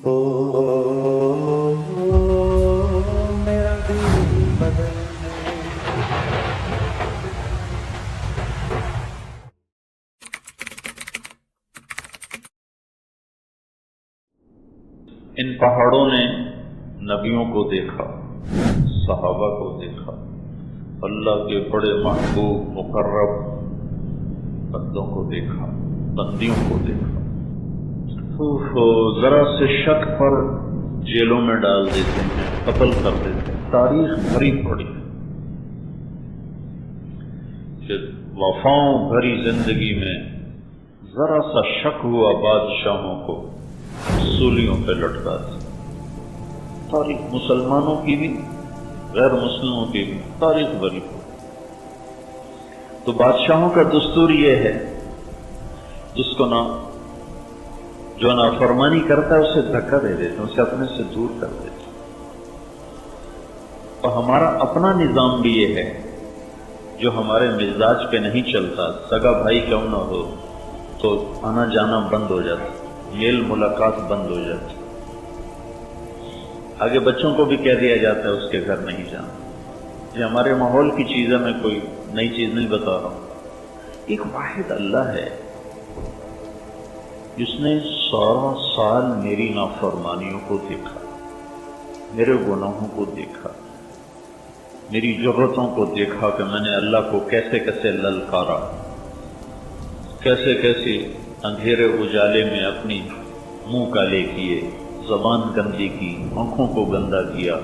او میرا دل بدل دے۔ ان پہاڑوں نے نبیوں کو دیکھا، صحابہ کو دیکھا، اللہ کے بڑے محبوب مقرب بندوں کو دیکھا، بندیوں کو دیکھا۔ ذرا سے شک پر جیلوں میں ڈال دیتے ہیں، قتل کر دیتے ہیں۔ تاریخ بھری پڑی کہ وفاؤں بھری زندگی میں ذرا سا شک ہوا بادشاہوں کو سولیوں پہ لٹکا دیا۔ تاریخ مسلمانوں کی بھی غیر مسلموں کی بھی تاریخ بھری پڑی۔ تو بادشاہوں کا دستور یہ ہے جس کو جو نافرمانی کرتا ہے اسے دھکا دے دیتے ہیں، اسے اپنے سے دور کر دیتے ہیں۔ اور ہمارا اپنا نظام بھی یہ ہے جو ہمارے مزاج پہ نہیں چلتا، سگا بھائی کیوں نہ ہو تو آنا جانا بند ہو جاتا، میل ملاقات بند ہو جاتی، آگے بچوں کو بھی کہہ دیا جاتا ہے اس کے گھر نہیں جانا۔ یہ ہمارے ماحول کی چیزیں، میں کوئی نئی چیز نہیں بتا رہا ہوں۔ ایک واحد اللہ ہے جس نے 100 سال میری نافرمانیوں کو دیکھا، میرے گناہوں کو دیکھا، میری جرتوں کو دیکھا کہ میں نے اللہ کو کیسے کیسے للکارا، کیسے کیسے اندھیرے اجالے میں اپنی منہ کالے کیے، زبان گندی کی، آنکھوں کو گندا کیا،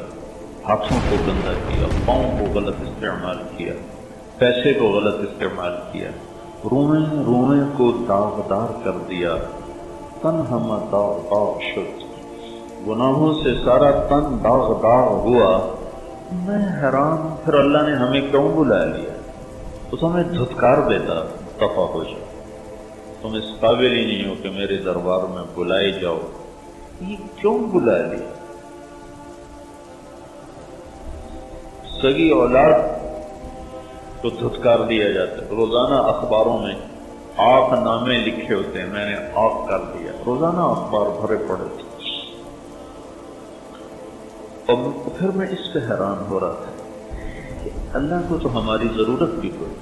ہاتھوں کو گندا کیا، پاؤں کو غلط استعمال کیا، پیسے کو غلط استعمال کیا، روئیں روئیں کو داغدار کر دیا، تن ہم داغ داغ شد، گناہوں سے سارا تن داغ داغ ہوا۔ میں حیران ہوں، پھر اللہ نے ہمیں کیوں بلا لیا؟ تو تمہیں دھتکار دیتا، دفع ہو جاؤ، تم اس قابل ہی نہیں ہو کہ میرے دربار میں بلائے جاؤ، یہ کیوں بلا لیا؟ سگی اولاد کو دھتکار دیا جاتا ہے۔ روزانہ اخباروں میں آق نامے لکھے ہوتے ہیں، میں نے آق کر دیا، روزانہ اخبار بھرے پڑے تھے۔ اور پھر میں اس پہ حیران ہو رہا تھا کہ اللہ کو تو ہماری ضرورت بھی کوئی،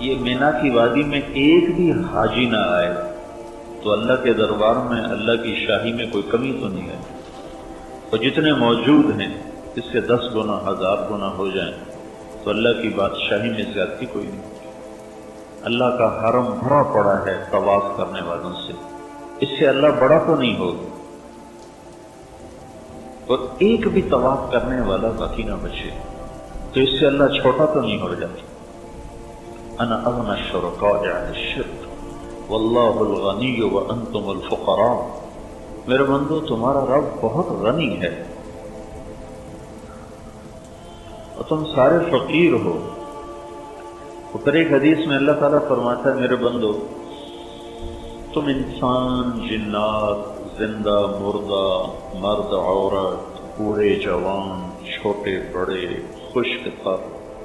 یہ مینا کی وادی میں ایک بھی حاجی نہ آئے تو اللہ کے دربار میں اللہ کی شاہی میں کوئی کمی تو نہیں ہے، اور جتنے موجود ہیں اس سے 10 گنا 1000 گنا ہو جائیں تو اللہ کی بادشاہی میں زیادتی کوئی نہیں۔ اللہ کا حرم بھرا پڑا ہے طواف کرنے والوں سے، اس سے اللہ بڑا تو نہیں ہوگا، اور ایک بھی طواف کرنے والا باقی نہ بچے تو اس سے اللہ چھوٹا تو نہیں ہو جاتا۔ انا اغنى الشركاء عن الشرك واللہ الغنی وانتم الفقراء۔ میرے بندو، تمہارا رب بہت غنی ہے اور تم سارے فقیر ہو۔ پھر ایک حدیث میں اللہ تعالیٰ فرماتا ہے، میرے بندو تم انسان، جنات، زندہ مردہ، مرد عورت، بوڑھے جوان، چھوٹے بڑے، خشک تر،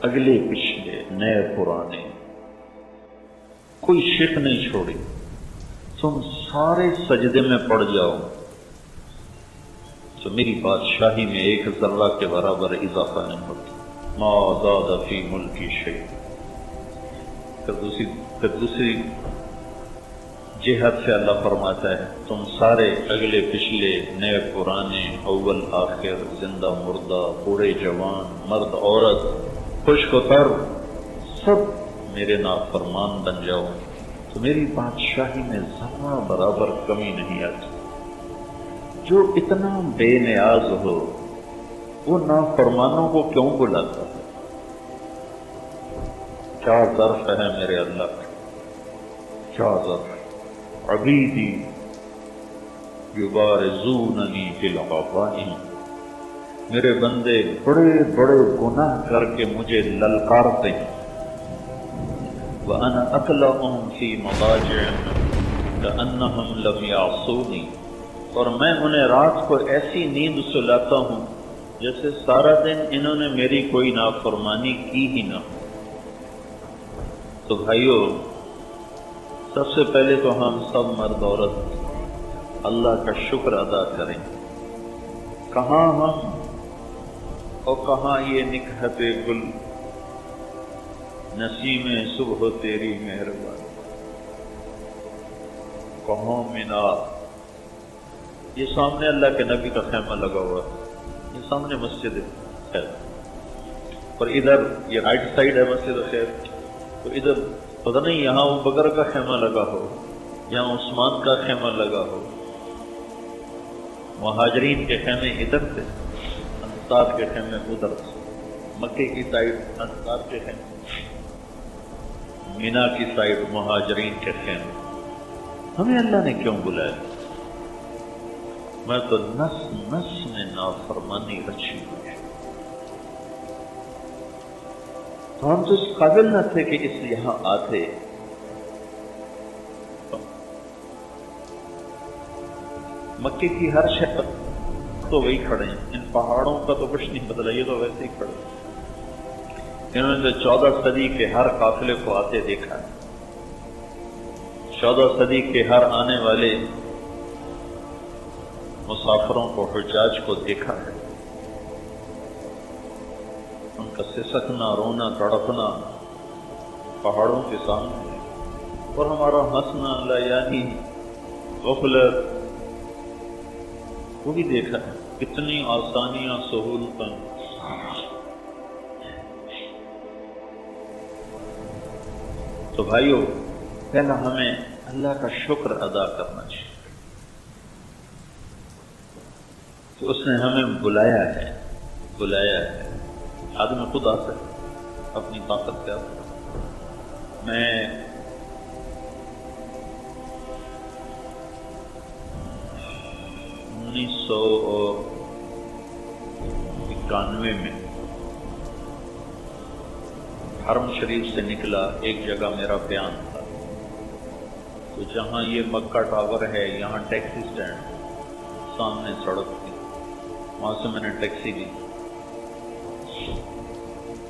اگلے پچھلے، نئے پرانے، کوئی شک نہیں چھوڑی، تم سارے سجدے میں پڑ جاؤ تو میری بادشاہی میں ایک ذرہ کے برابر اضافہ نہیں ہوتا۔ ما زاد فی ملکی شیء۔ پھر دوسری جہت سے اللہ فرماتا ہے، تم سارے اگلے پچھلے، نئے پرانے، اول آخر، زندہ مردہ، بوڑھے جوان، مرد عورت، خشک و تر، سب میرے نافرمان بن جاؤ تو میری بادشاہی میں ذرہ برابر کمی نہیں آتی۔ جو اتنا بے نیاز ہو وہ نافرمانوں کو کیوں بلاتا ہے؟ کیا ظرف ہے میرے اللہ کا، کیا ظرف۔ عبیدی یبارزوننی فی العفاء، میرے بندے بڑے بڑے گناہ کر کے مجھے للکارتے ہیں۔ وَأَنَا أَكْلَهُمْ فِي مَضَاجِعِهِمْ كَأَنَّهُمْ لَمْ يَعْصُونِي، اور میں انہیں رات کو ایسی نیند سلاتا ہوں جیسے سارا دن انہوں نے میری کوئی نافرمانی کی ہی نہ ہو۔ تو بھائیو، سب سے پہلے تو ہم سب مرد عورت اللہ کا شکر ادا کریں. کہاں ہم اور کہاں یہ نکہت گل، نسیم صبح تیری مہربانی. کہاں مینا، یہ سامنے اللہ کے نبی کا خیمہ لگا ہوا ہے، یہ سامنے مسجد خیر، اور ادھر یہ رائٹ سائڈ ہے مسجد خیر، تو ادھر پتہ نہیں یہاں ابو بکر کا خیمہ لگا ہو، یہاں عثمان کا خیمہ لگا ہو. مہاجرین کے خیمے ادھر تھے، انصار کے خیمے ادھر تھے. مکے کی سائڈ انصار کے خیمے، مینا کی سائڈ مہاجرین کے خیمے. ہمیں اللہ نے کیوں بلایا؟ میں تو نس نس میں نافرمانی رچی ہوئی ہے. تو ہم تو اس قابل نہ تھے کہ اس یہاں آتے. مکے کی ہر شہر تو وہی کھڑے ہیں، ان پہاڑوں کا تو کچھ نہیں بدلا، یہ تو ویسے ہی کھڑے ہیں. انہوں نے 14 صدی کے ہر قافلے کو آتے دیکھا ہے، 14 صدی کے ہر آنے والے مسافروں کو، حجاج کو دیکھا ہے. ان کا سسکنا، رونا، تڑپنا پہاڑوں کے سامنے ہے، اور ہمارا ہنسنا، لیانی، غفلت، وہ بھی دیکھا ہے. کتنی آسانیاں، سہولتیں. تو بھائیو، پہلا ہمیں اللہ کا شکر ادا کرنا چاہیے کہ اس نے ہمیں بلایا ہے. آدمی خود آ سکتا اپنی طاقت سے. میں 1991 میں حرم شریف سے نکلا. ایک جگہ میرا بیان تھا، تو جہاں یہ مکہ ٹاور ہے یہاں ٹیکسی سٹینڈ، سامنے سڑک تھی، وہاں سے میں نے ٹیکسی لی،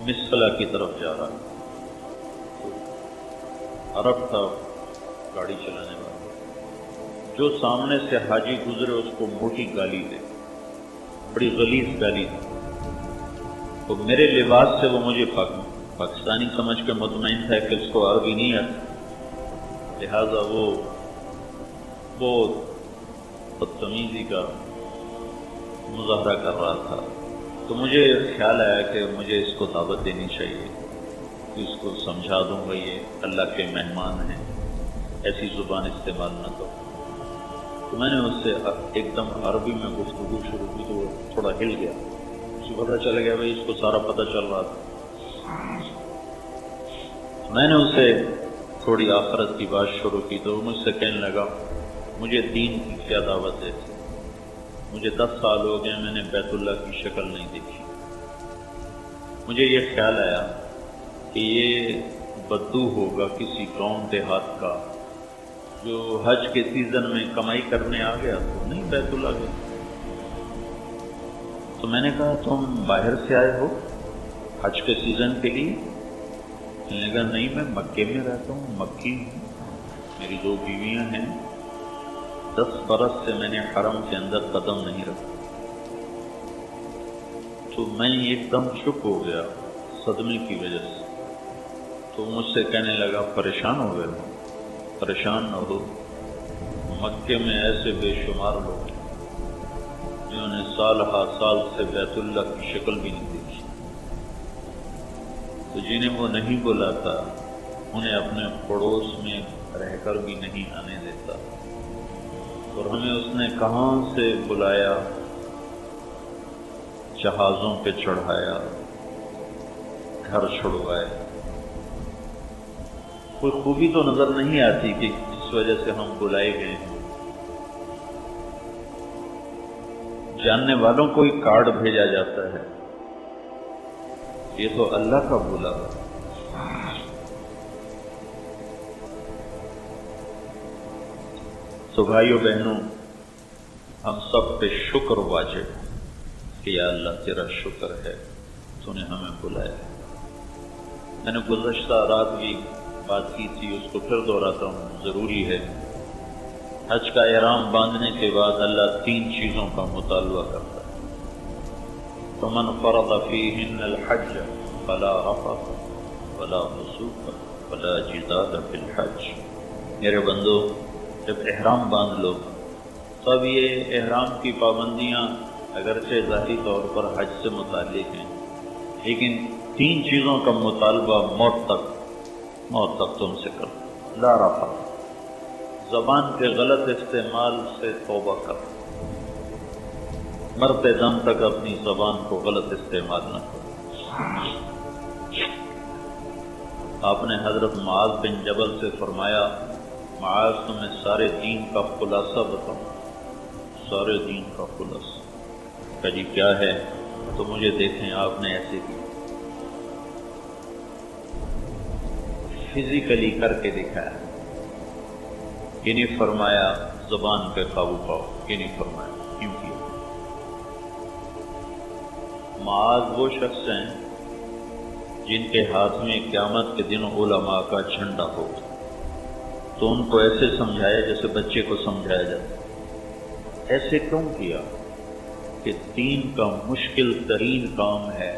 مسفلا کی طرف جا رہا. عرب تھا گاڑی چلانے والا، جو سامنے سے حاجی گزرے اس کو موٹی گالی دے، بڑی غلیظ گالی دے. تو میرے لباس سے وہ مجھے پاکستانی سمجھ کے مطمئن تھا کہ اس کو عربی نہیں آتی، لہذا وہ بدتمیزی کا مظاہرہ کر رہا تھا. تو مجھے خیال آیا کہ مجھے اس کو دعوت دینی چاہیے، کہ اس کو سمجھا دوں گا یہ اللہ کے مہمان ہیں، ایسی زبان استعمال نہ کرو. تو میں نے اس سے ایک دم عربی میں گفتگو شروع کی، تو وہ تھوڑا ہل گیا. اس کو پتہ چل گیا بھائی، اس کو سارا پتہ چل رہا تھا. میں نے اسے تھوڑی آخرت کی بات شروع کی، تو وہ مجھ سے کہنے لگا مجھے دین کی کیا دعوت ہے؟ مجھے 10 سال ہو گئے، میں نے بیت اللہ کی شکل نہیں دیکھی. مجھے یہ خیال آیا کہ یہ بدو ہوگا کسی گاؤں دیہات کا جو حج کے سیزن میں کمائی کرنے آ گیا، تو نہیں بیت اللہ گیا. تو میں نے کہا تم باہر سے آئے ہو حج کے سیزن کے لیے؟ میں نے کہا نہیں، میں مکے میں رہتا ہوں، مکی ہوں، میری 2 بیویاں ہیں، 10 برس سے میں نے حرم کے اندر قدم نہیں رکھا. تو میں ایک دم چپ ہو گیا صدمے کی وجہ سے. تو مجھ سے کہنے لگا پریشان ہو گئے؟ پریشان نہ ہو، مکے میں ایسے بے شمار لوگ ہیں جنہوں نے سال ہا سال سے بیت اللہ کی شکل بھی نہیں دیکھی. تو جنہیں وہ نہیں بلاتا انہیں اپنے پڑوس میں رہ کر بھی نہیں آنے دیتا. اور ہمیں اس نے کہاں سے بلایا، جہازوں پہ چڑھایا، گھر چھڑوائے. کوئی خوبی تو نظر نہیں آتی کہ جس وجہ سے ہم بلائے گئے ہیں. جاننے والوں کو ہی کارڈ بھیجا جاتا ہے، یہ تو اللہ کا بلاوا. تو بھائیو بہنوں، ہم سب پہ شکر واجب کہ یا اللہ تیرا شکر ہے تو نے ہمیں بلایا. میں نے گزشتہ رات بھی بات کی تھی، اس کو پھر دہراتا ہوں، ضروری ہے حج کا احرام باندھنے کے بعد اللہ 3 چیزوں کا مطالبہ کرتا ہے. فمن فرض فیہن الحج فلا رفث ولا فسوق ولا جدال فی الحج. میرے بندو، جب احرام باندھ لو تو اب یہ احرام کی پابندیاں اگرچہ ظاہری طور پر حج سے متعلق ہیں، لیکن 3 چیزوں کا مطالبہ موت تک تم سے کرو. لا رفث، زبان کے غلط استعمال سے توبہ کرو. مرتے دم تک اپنی زبان کو غلط استعمال نہ کرو. آپ نے حضرت معاذ بن جبل سے فرمایا، معاذ تمہیں سارے دین کا خلاصہ بتاؤں. سارے دین کا خلاصہ کہ جی کیا ہے؟ تو مجھے دیکھیں آپ نے ایسے کی فزیکلی کر کے دکھایا. یہ نہیں فرمایا زبان پہ قابو پاؤ، یہ نہیں فرمایا. کیوں کیا؟ معاذ وہ شخص ہیں جن کے ہاتھ میں قیامت کے دن علماء کا جھنڈا ہو، تو ان کو ایسے سمجھایا جیسے بچے کو سمجھایا جاتا. ایسے کیوں کیا؟ کہ دین کا مشکل ترین کام ہے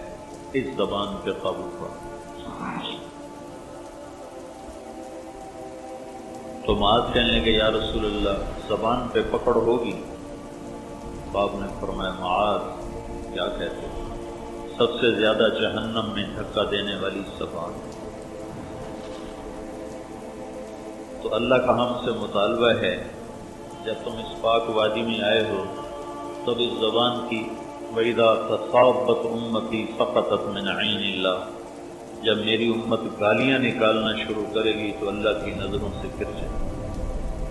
اس زبان پہ قابو پانا. تو معاذ کہنے لگے یا رسول اللہ زبان پہ پکڑ ہوگی؟ آپ نے فرمایا معاذ کیا کہتے ہیں؟ سب سے زیادہ جہنم میں دھکا دینے والی زبان. تو اللہ کا ہم سے مطالبہ ہے جب تم اس پاک وادی میں آئے ہو تب اس زبان کی وَإِذَا تَصَابَتْ أُمَّتِي سَقَطَتْ مِنْ عَيْنِ اللَّهِ، جب میری امت گالیاں نکالنا شروع کرے گی تو اللہ کی نظروں سے گر جائے.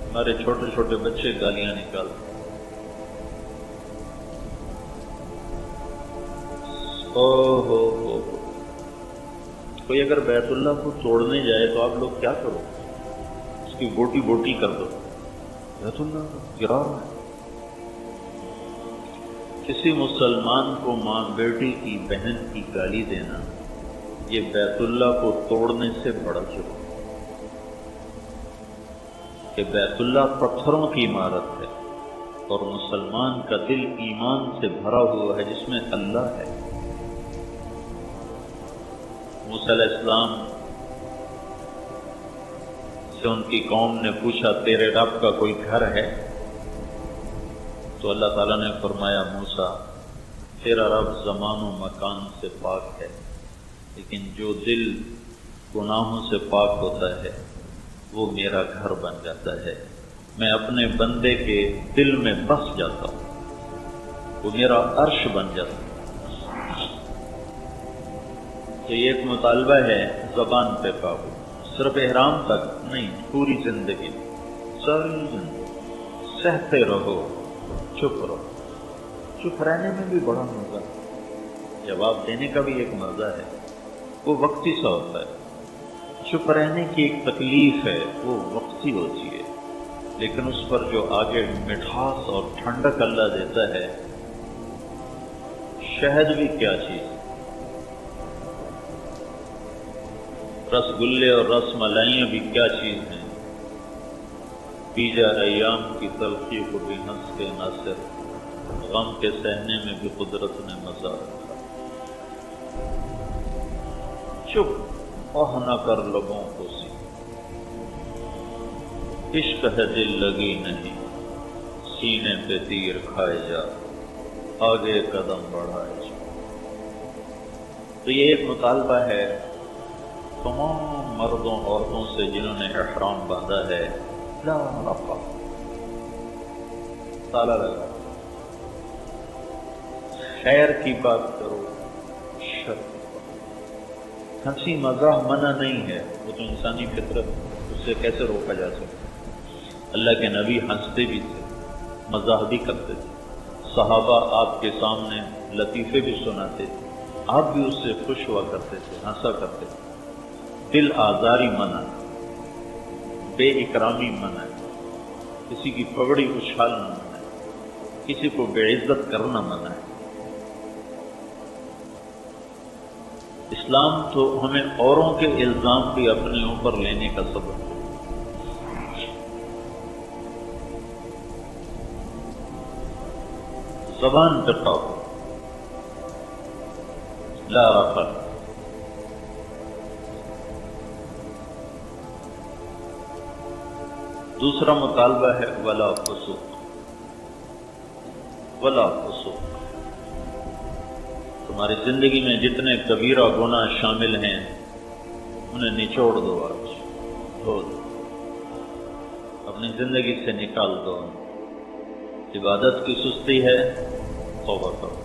ہمارے چھوٹے چھوٹے بچے گالیاں نکالتے. کوئی اگر بیت اللہ کو توڑنے جائے تو آپ لوگ کیا کرو؟ اس کی بوٹی بوٹی کر دو. بیت اللہ گرا رہا ہے. کسی مسلمان کو ماں بیٹی کی بہن کی گالی دینا یہ بیت اللہ کو توڑنے سے بڑا جرم کہ بیت اللہ پتھروں کی عمارت ہے اور مسلمان کا دل ایمان سے بھرا ہوا ہے جس میں اللہ ہے. موسیٰ علیہ السلام سے ان کی قوم نے پوچھا تیرے رب کا کوئی گھر ہے؟ تو اللہ تعالیٰ نے فرمایا موسیٰ تیرا رب زمان و مکان سے پاک ہے، لیکن جو دل گناہوں سے پاک ہوتا ہے وہ میرا گھر بن جاتا ہے. میں اپنے بندے کے دل میں بس جاتا ہوں، وہ میرا عرش بن جاتا ہے. تو یہ ایک مطالبہ ہے زبان پہ قابو. صرف احرام تک نہیں، پوری زندگی ساری زندگی سہتے رہو، چپ رہو. چپ رہنے میں بھی بڑا مزہ ہے، جواب دینے کا بھی ایک مزہ ہے، وہ وقتی سا ہوتا ہے. چپ رہنے کی ایک تکلیف ہے، وہ وقتی ہوتی ہے، لیکن اس پر جو آگے مٹھاس اور ٹھنڈک اللہ دیتا ہے. شہد بھی کیا چیز، رس گلے اور رس ملائیاں بھی کیا چیز ہیں. پی جا ایام کی تلخی کو بھی ہنس کے ناصر، غم کے سہنے میں بھی قدرت نے مزہ رکھا. چپ اوہ نہ کر لبوں کو سی، عشق ہے دل لگی نہیں، سینے پہ تیر کھائے جا، آگے قدم بڑھائے جا. تو یہ ایک مطالبہ ہے تمام مردوں عورتوں سے جنہوں نے احرام باندھا ہے. لا رفث، تالا لگا. خیر کی بات کرو، شر کی بات. ہنسی مزاح منع نہیں ہے، وہ تو انسانی فطرت، اس سے کیسے روکا جا سکتا. اللہ کے نبی ہنستے بھی تھے، مزاح بھی کرتے تھے. صحابہ آپ کے سامنے لطیفے بھی سناتے تھے، آپ بھی اس سے خوش ہوا کرتے تھے، ہنسا کرتے تھے. دل آزاری منع، بے اکرامی منع، کسی کی پگڑی اچھالنا منع، کسی کو بے عزت کرنا منع ہے. اسلام تو ہمیں اوروں کے الزام بھی اپنے اوپر لینے کا سبب ہے. زبان پہ قابو، لا رفع۔ دوسرا مطالبہ ہے ولا فسوق، ولا فسوق۔ تمہاری زندگی میں جتنے کبیرہ گناہ شامل ہیں انہیں نچوڑ دو، آج دھو دو، اپنی زندگی سے نکال دو۔ عبادت کی سستی ہے، توبہ کرو۔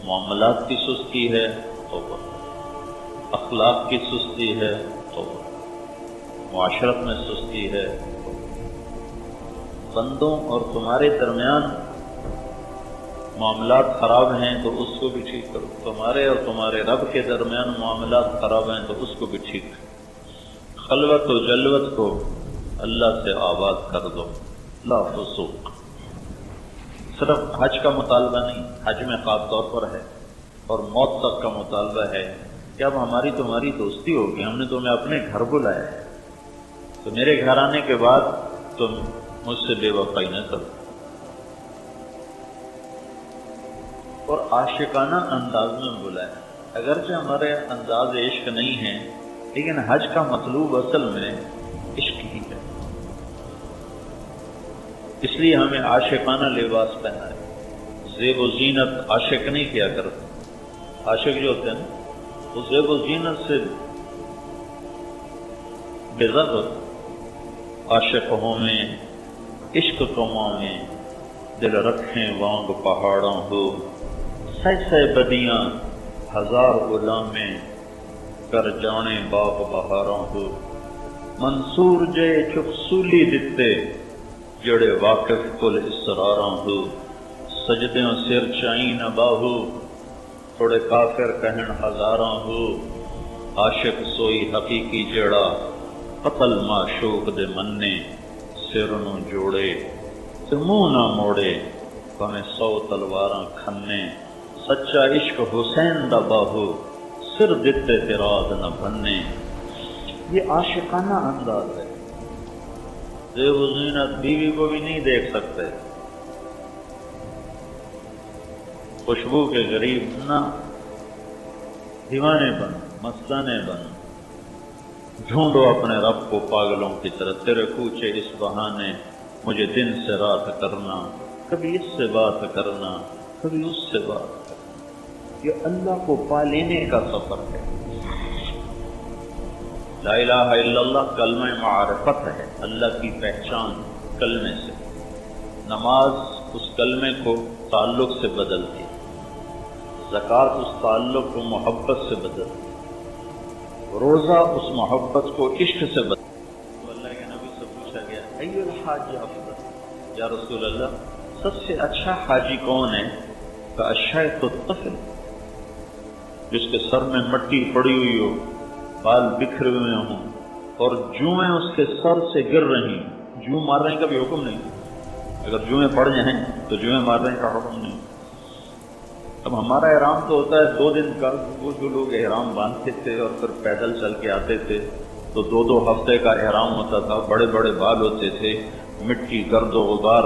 معاملات کی سستی ہے، توبہ کرو۔ اخلاق کی سستی ہے، توبہ کرو۔ معاشرت میں سستی ہے، بندوں اور تمہارے درمیان معاملات خراب ہیں تو اس کو بھی ٹھیک کرو، تمہارے اور تمہارے رب کے درمیان معاملات خراب ہیں تو اس کو بھی ٹھیک کرو۔ خلوت و جلوت کو اللہ سے آباد کر دو، لا فسوق۔ صرف حج کا مطالبہ نہیں، حج میں خاص طور پر ہے، اور موت تک کا مطالبہ ہے کہ اب ہماری تمہاری دوستی ہوگی، ہم نے تمہیں اپنے گھر بلایا ہے، تو میرے گھر آنے کے بعد تم مجھ سے بے وفائی نہ کرو۔ اور عاشقانہ انداز میں بلایا، اگرچہ ہمارے انداز عشق نہیں ہیں لیکن حج کا مطلوب اصل میں عشق ہی ہے، اس لیے ہمیں عاشقانہ لباس پہنا ہے۔ زیب و زینت عاشق نہیں کیا کرتے، عاشق جو ہوتے ہیں نا وہ زیب و زینت سے بیزار ہوتے۔ عاشق ہوں میں عشق کماں میں دل رکھیں وانگ پہاڑاں ہو، سہ سہ بدیاں ہزار غلامیں کر جانے باغ بہاراں ہو، منصور جے چپ سولی دتے جڑے واقف کل اسراراں ہو، سجدیوں سر چائیں نہ باہو تھوڑے کافر کہن ہزاراں ہو، عاشق سوئی حقیقی جڑا قتل معشوق دے مننے، سر نو جوڑے تے منہ نہ موڑے بھویں 100 تلواراں کھنے، سچا عشق حسین دا باہو سر دتے تیراز نہ بننے۔ یہ عاشقانہ انداز ہے۔ زیب و زینت بیوی کو بھی نہیں دیکھ سکتے، خوشبو کے غریب نہ، دیوانے بن، مستانے بن، ڈھونڈو اپنے رب کو پاگلوں کی طرح، تیرے کوچے اس بہانے مجھے دن سے رات کرنا، کبھی اس سے بات کرنا کبھی اس سے بات کرنا۔ یہ اللہ کو پا لینے کا سفر ہے۔ لا الہ الا اللہ کلمہ معرفت ہے، اللہ کی پہچان کلمے سے۔ نماز اس کلمے کو تعلق سے بدلتی، زکوٰۃ اس تعلق کو محبت سے بدلتی، روزہ اس محبت کو عشق سے بدلتی۔ تو اللہ کے نبی سے پوچھا گیا ای الحاج افضل، یا رسول اللہ سب سے اچھا حاجی کون ہے؟ کہ الشیخ الطفل، جس کے سر میں مٹی پڑی ہوئی ہو، بال بکھرے ہوئے ہوں اور جوئیں اس کے سر سے گر رہی، جوں مارنے کا بھی حکم نہیں، اگر جوئیں پڑ جائیں تو جوئیں مارنے کا حکم نہیں۔ اب ہمارا احرام تو ہوتا ہے 2 دن کا، وہ جو لوگ احرام باندھتے تھے اور پھر پیدل چل کے آتے تھے تو 2 ہفتے کا احرام ہوتا تھا، بڑے بڑے بال ہوتے تھے، مٹی گرد و غبار،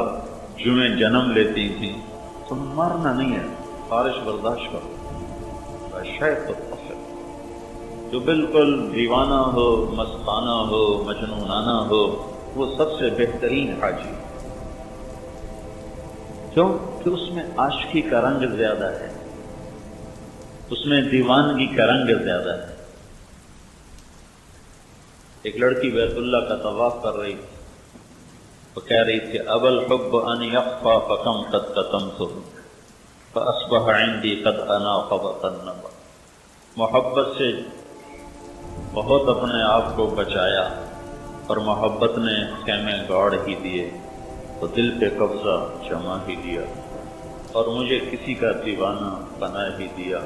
جوئیں جنم لیتی تھیں، تو مارنا نہیں ہے، خارش برداشت کرو۔ شیخ الطفل جو بالکل دیوانہ ہو، مستانہ ہو، مجنونانہ ہو، وہ سب سے بہترین حاجی، کیوں کہ اس میں عاشقی کا رنگ زیادہ ہے، اس میں دیوانگی کا رنگ زیادہ ہے۔ ایک لڑکی بیت اللہ کا طواف کر رہی تھی، وہ کہہ رہی تھی اب الحب ان یخفى فکم قد کتمت فاصبح عندي قد اناق وطنب۔ محبت سے بہت اپنے آپ کو بچایا اور محبت نے خیمے گاڑ ہی دیے تو دل پہ قبضہ جما ہی دیا، اور مجھے کسی کا دیوانہ بنا ہی دیا،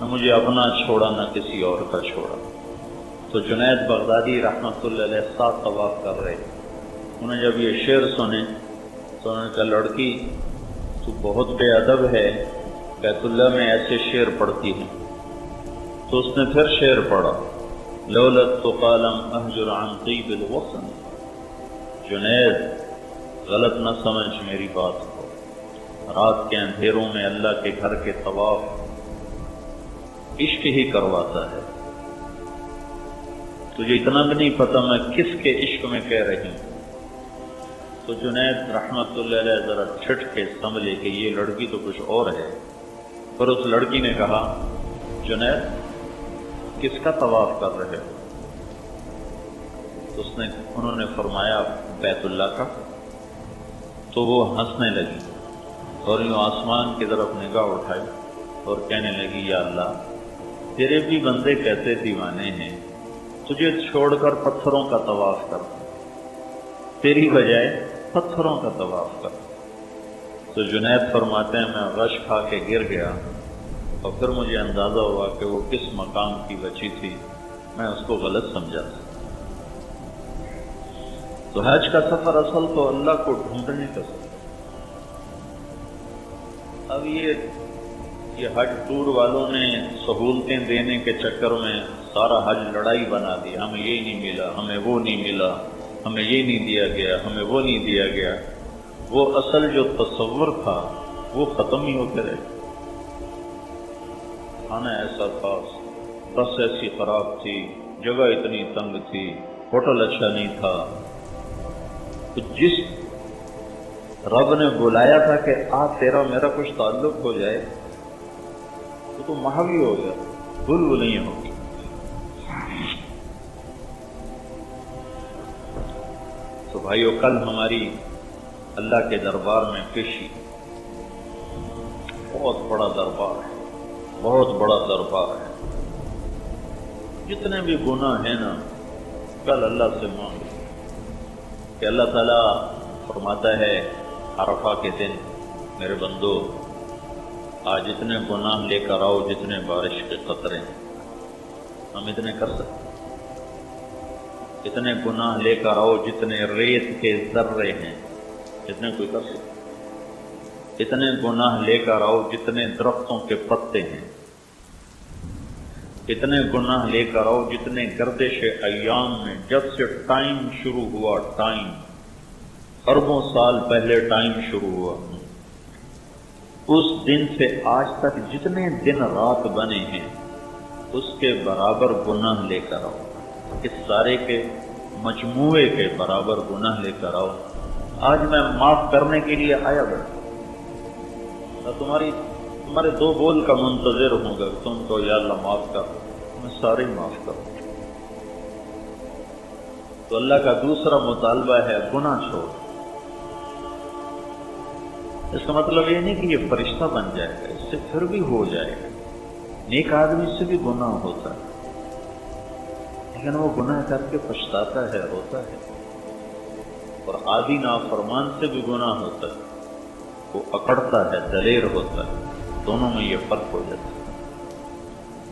نہ مجھے اپنا چھوڑا نہ کسی اور کا چھوڑا۔ تو جنید بغدادی رحمۃ اللہ علیہ 7 طواف کر رہے، انہیں جب یہ شعر سنے تو انہوں نے کہا لڑکی تو بہت بے ادب ہے، بیت اللہ میں ایسے شعر پڑھتی ہیں۔ تو اس نے پھر شعر پڑھا لولا التقى لم اهجر عن طيب الوطن، جنید غلط نہ سمجھ میری بات کو، رات کے اندھیروں میں اللہ کے گھر کے طواف عشق ہی کرواتا ہے. تجھے اتنا بھی نہیں پتا میں کس کے عشق میں کہہ رہی ہوں. تو جنید رحمت اللہ علیہ ذرا چھٹ کے سمجھے کہ یہ لڑکی تو کچھ اور ہے. پر اس لڑکی نے کہا جنید کس کا طواف کر رہے ہو؟ تو انہوں نے فرمایا بیت اللہ کا. تو وہ ہنسنے لگی اور یوں آسمان کی طرف نگاہ اٹھائی اور کہنے لگی یا اللہ تیرے بھی بندے کیسے دیوانے ہیں، تجھے چھوڑ کر پتھروں کا طواف کر، تیری بجائے پتھروں کا طواف کر. تو جنید فرماتے ہیں میں غش کھا کے گر گیا اور پھر مجھے اندازہ ہوا کہ وہ کس مقام کی بچی تھی، میں اس کو غلط سمجھا تھا. تو حج کا سفر اصل تو اللہ کو ڈھونڈنے کا سفر. اب یہ حج ٹور والوں نے سہولتیں دینے کے چکر میں سارا حج لڑائی بنا دی. ہمیں یہ نہیں ملا، ہمیں وہ نہیں ملا، ہمیں یہ نہیں دیا گیا، ہمیں وہ نہیں دیا گیا. وہ اصل جو تصور تھا وہ ختم ہی ہوتے رہے. کھانا ایسا تھا، بس ایسی خراب تھی، جگہ اتنی تنگ تھی، ہوٹل اچھا نہیں تھا. تو جس رب نے بلایا تھا کہ تیرا میرا کچھ تعلق ہو جائے تو محوی ہو گیا، بھول نہیں ہوگی. تو بھائیو کل ہماری اللہ کے دربار میں پیشی، بہت بڑا دربار ہے، بہت بڑا دربار ہے. جتنے بھی گناہ ہیں نا کل اللہ سے مانگو کہ اللہ تعالیٰ فرماتا ہے عرفہ کے دن میرے بندو آج اتنے گناہ لے کر آؤ جتنے بارش کے قطرے ہیں. ہم اتنے کر سکتے؟ اتنے گناہ لے کر آؤ جتنے ریت کے ذرے ہیں، اتنے کوئی کر سکتے؟ اتنے گناہ لے کر آؤ جتنے درختوں کے پتے ہیں، اتنے گناہ لے کر آؤ جتنے گردش ایام میں جب سے ٹائم شروع ہوا، ٹائم اربوں سال پہلے ٹائم شروع ہوا، اس دن سے آج تک جتنے دن رات بنے ہیں اس کے برابر گناہ لے کر آؤ. اس سارے کے مجموعے کے برابر گناہ لے کر آؤ. آج میں معاف کرنے کے لیے آیا بیٹھا، تمہارے دو بول کا منتظر ہوں گا. تم کو یا اللہ معاف کر، میں سارے معاف کروں. تو اللہ کا دوسرا مطالبہ ہے گناہ چھوڑ. اس کا مطلب یہ نہیں کہ یہ فرشتہ بن جائے گا، اس سے پھر بھی ہو جائے گا. نیک آدمی سے بھی گناہ ہوتا ہے لیکن وہ گناہ کر کے پچھتاتا ہے، روتا ہے. اور عادی نافرمان سے بھی گناہ ہوتا ہے، وہ اکڑتا ہے، دلیر ہوتا ہے. دونوں میں یہ فرق ہو جاتا ہے.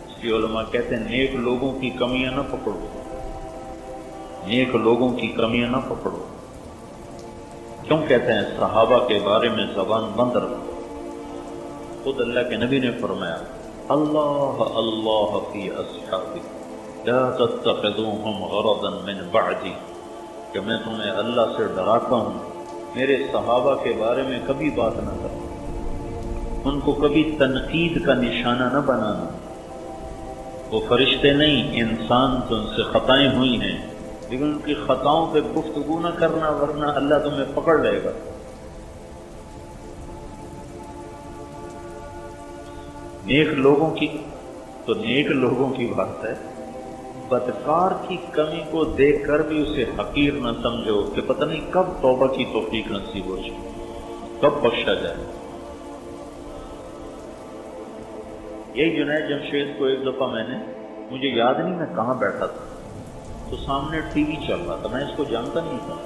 اس کی علماء کہتے ہیں نیک لوگوں کی کمیاں نہ پکڑو، نیک لوگوں کی کمیاں نہ پکڑو. کیوں کہتے ہیں؟ صحابہ کے بارے میں زبان بند رکھو. خود اللہ کے نبی نے فرمایا اللہ اللہ فی اصحابی لا تتخذوهم غرضا من بعدی، کہ میں تمہیں اللہ سے ڈراتا ہوں میرے صحابہ کے بارے میں کبھی بات نہ کرو، ان کو کبھی تنقید کا نشانہ نہ بنانا. وہ فرشتے نہیں، انسان، تو ان سے خطائیں ہوئی ہیں لیکن ان کی خطاؤں پہ گفتگو نہ کرنا ورنہ اللہ تمہیں پکڑ لے گا. نیک لوگوں کی بات ہے. بدکار کی کمی کو دیکھ کر بھی اسے حقیر نہ سمجھو کہ پتہ نہیں کب توبہ کی توفیق نصیب ہو جائے، کب بخشا جائے. یہی جنید جمشید کو ایک دفعہ مجھے یاد نہیں میں کہاں بیٹھا تھا، تو سامنے ٹی وی چل رہا تھا، میں اس کو جانتا نہیں تھا.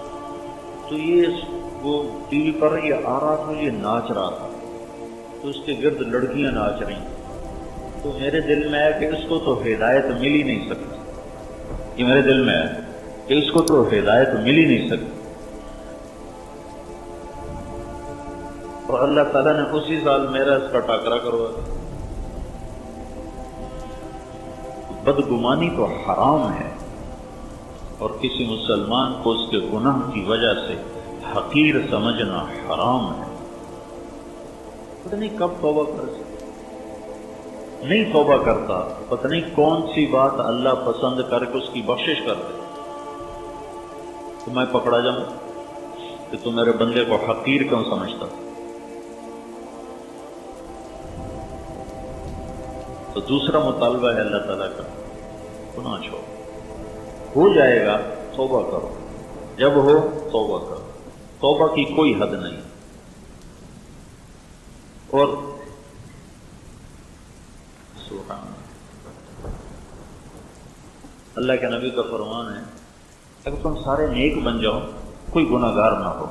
تو یہ وہ ٹی وی پر یہ آ رہا تھا، یہ ناچ رہا تھا، تو اس کے گرد لڑکیاں ناچ رہی تھیں. تو میرے دل میں آیا کہ اس کو تو ہدایت مل ہی نہیں سکتی. یہ میرے دل میں آیا کہ اس کو تو ہدایت مل ہی نہیں سکتی. اور اللہ تعالیٰ نے اسی سال میرا اس کا ٹاکرا کروا دیا. بدگمانی تو حرام ہے اور کسی مسلمان کو اس کے گناہ کی وجہ سے حقیر سمجھنا حرام ہے. پتہ نہیں کب توبہ کر سکتا، نہیں توبہ کرتا، پتہ نہیں کون سی بات اللہ پسند کر کے اس کی بخشش کر دے تو میں پکڑا جاؤں کہ تو میرے بندے کو حقیر کیوں سمجھتا. تو دوسرا مطالبہ ہے اللہ تعالیٰ کا، گناہ چھوڑ، ہو جائے گا توبہ کرو، جب ہو توبہ کرو، توبہ کی کوئی حد نہیں. اور سبحان اللہ کے نبی کا فرمان ہے اگر تم سارے نیک بن جاؤ، کوئی گناہ گار نہ ہو،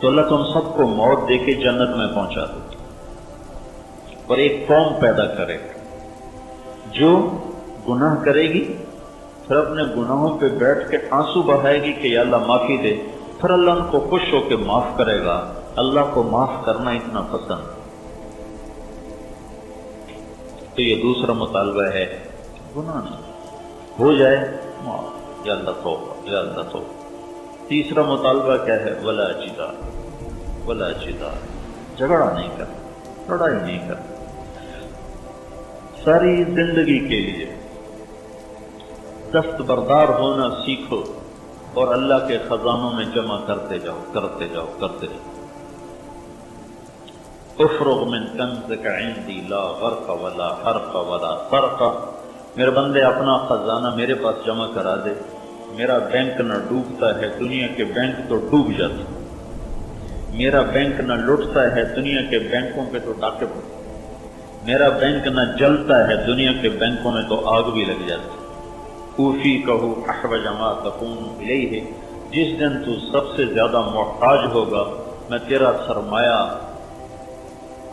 تو اللہ تم سب کو موت دے کے جنت میں پہنچا دے اور ایک قوم پیدا کرے جو گناہ کرے گی، پھر اپنے گناہوں پہ بیٹھ کے آنسو بہائے گی کہ یا اللہ معافی دے، پھر اللہ ان کو خوش ہو کے معاف کرے گا. اللہ کو معاف کرنا اتنا پسند. تو یہ دوسرا مطالبہ ہے، گناہ نہیں، ہو جائے معاف، یا اللہ توبہ، یا اللہ توبہ. تیسرا مطالبہ کیا ہے؟ ولا جدال، ولا جدال، جھگڑا نہیں کرنا، لڑائی نہیں کرنا. ساری زندگی کے لیے دستبردار ہونا سیکھو اور اللہ کے خزانوں میں جمع کرتے جاؤ، کرتے جاؤ، کرتے جاؤ. افرغ من کنزک عندی لا غرق ولا حرق ولا سرق. میرے بندے اپنا خزانہ میرے پاس جمع کرا دے. میرا بینک نہ ڈوبتا ہے، دنیا کے بینک تو ڈوب جاتے. میرا بینک نہ لٹتا ہے، دنیا کے بینکوں پہ تو ڈاکے پڑتے. میرا بینک نہ جلتا ہے، دنیا کے بینکوں میں تو آگ بھی لگ جاتی. اوفی کہو احوج ما تکون الیہ. جس دن تو سب سے زیادہ محتاج ہوگا میں تیرا سرمایہ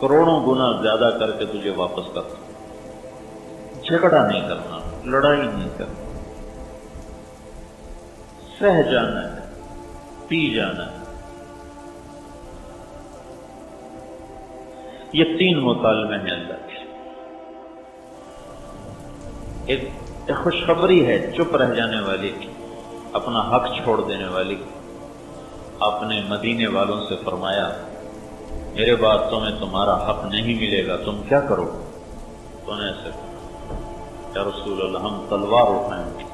کروڑوں گنا زیادہ کر کے تجھے واپس کرتا. جھگڑا نہیں کرنا، لڑائی نہیں کرنا، سہ جانا ہے، پی جانا ہے. یہ تین مطالبے ہیں اللہ کے. ایک خوشخبری ہے چپ رہ جانے والی، اپنا حق چھوڑ دینے والی. آپ نے مدینے والوں سے فرمایا میرے بعد تمہیں تمہارا حق نہیں ملے گا، تم کیا کرو؟ تو نے ایسے یا رسول اللہ ہم تلوار اٹھائیں گے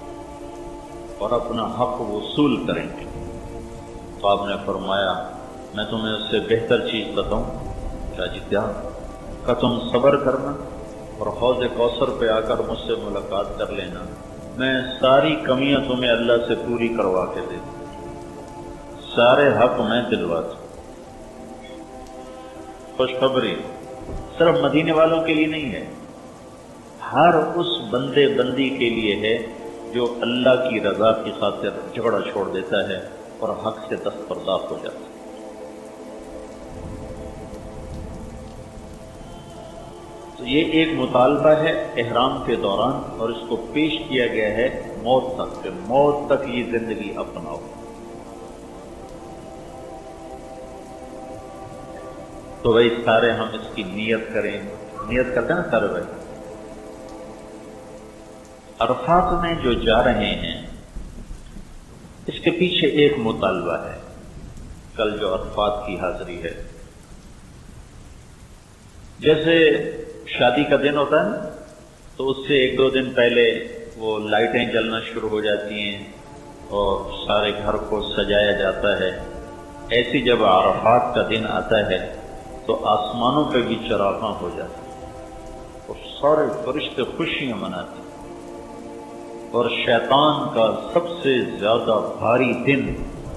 اور اپنا حق وصول کریں گے. تو آپ نے فرمایا میں تمہیں اس سے بہتر چیز بتاؤں کیا؟ جی کیا؟ کہ تم صبر کرنا اور حوض کوثر پہ آ کر مجھ سے ملاقات کر لینا، میں ساری کمیاں تمہیں اللہ سے پوری کروا کے دے دوں، سارے حق میں دلوا دوں. خوشخبری صرف مدینے والوں کے لیے نہیں ہے، ہر اس بندے بندی کے لیے ہے جو اللہ کی رضا کی خاطر جھگڑا چھوڑ دیتا ہے اور حق سے دستبردار ہو جاتا ہے. تو یہ ایک مطالبہ ہے احرام کے دوران، اور اس کو پیش کیا گیا ہے موت تک، کہ موت تک یہ زندگی اپناؤ. تو بھائی سارے ہم اس کی نیت کریں. نیت کرتے ہیں نا سارے بھائی. عرفات میں جو جا رہے ہیں اس کے پیچھے ایک مطالبہ ہے. کل جو عرفات کی حاضری ہے، جیسے شادی کا دن ہوتا ہے نا، تو اس سے ایک دو دن پہلے وہ لائٹیں جلنا شروع ہو جاتی ہیں اور سارے گھر کو سجایا جاتا ہے. ایسی جب عرفات کا دن آتا ہے تو آسمانوں پہ بھی چراغاں ہو جاتے ہیں اور سارے فرشتے خوشیاں مناتے ہیں. اور شیطان کا سب سے زیادہ بھاری دن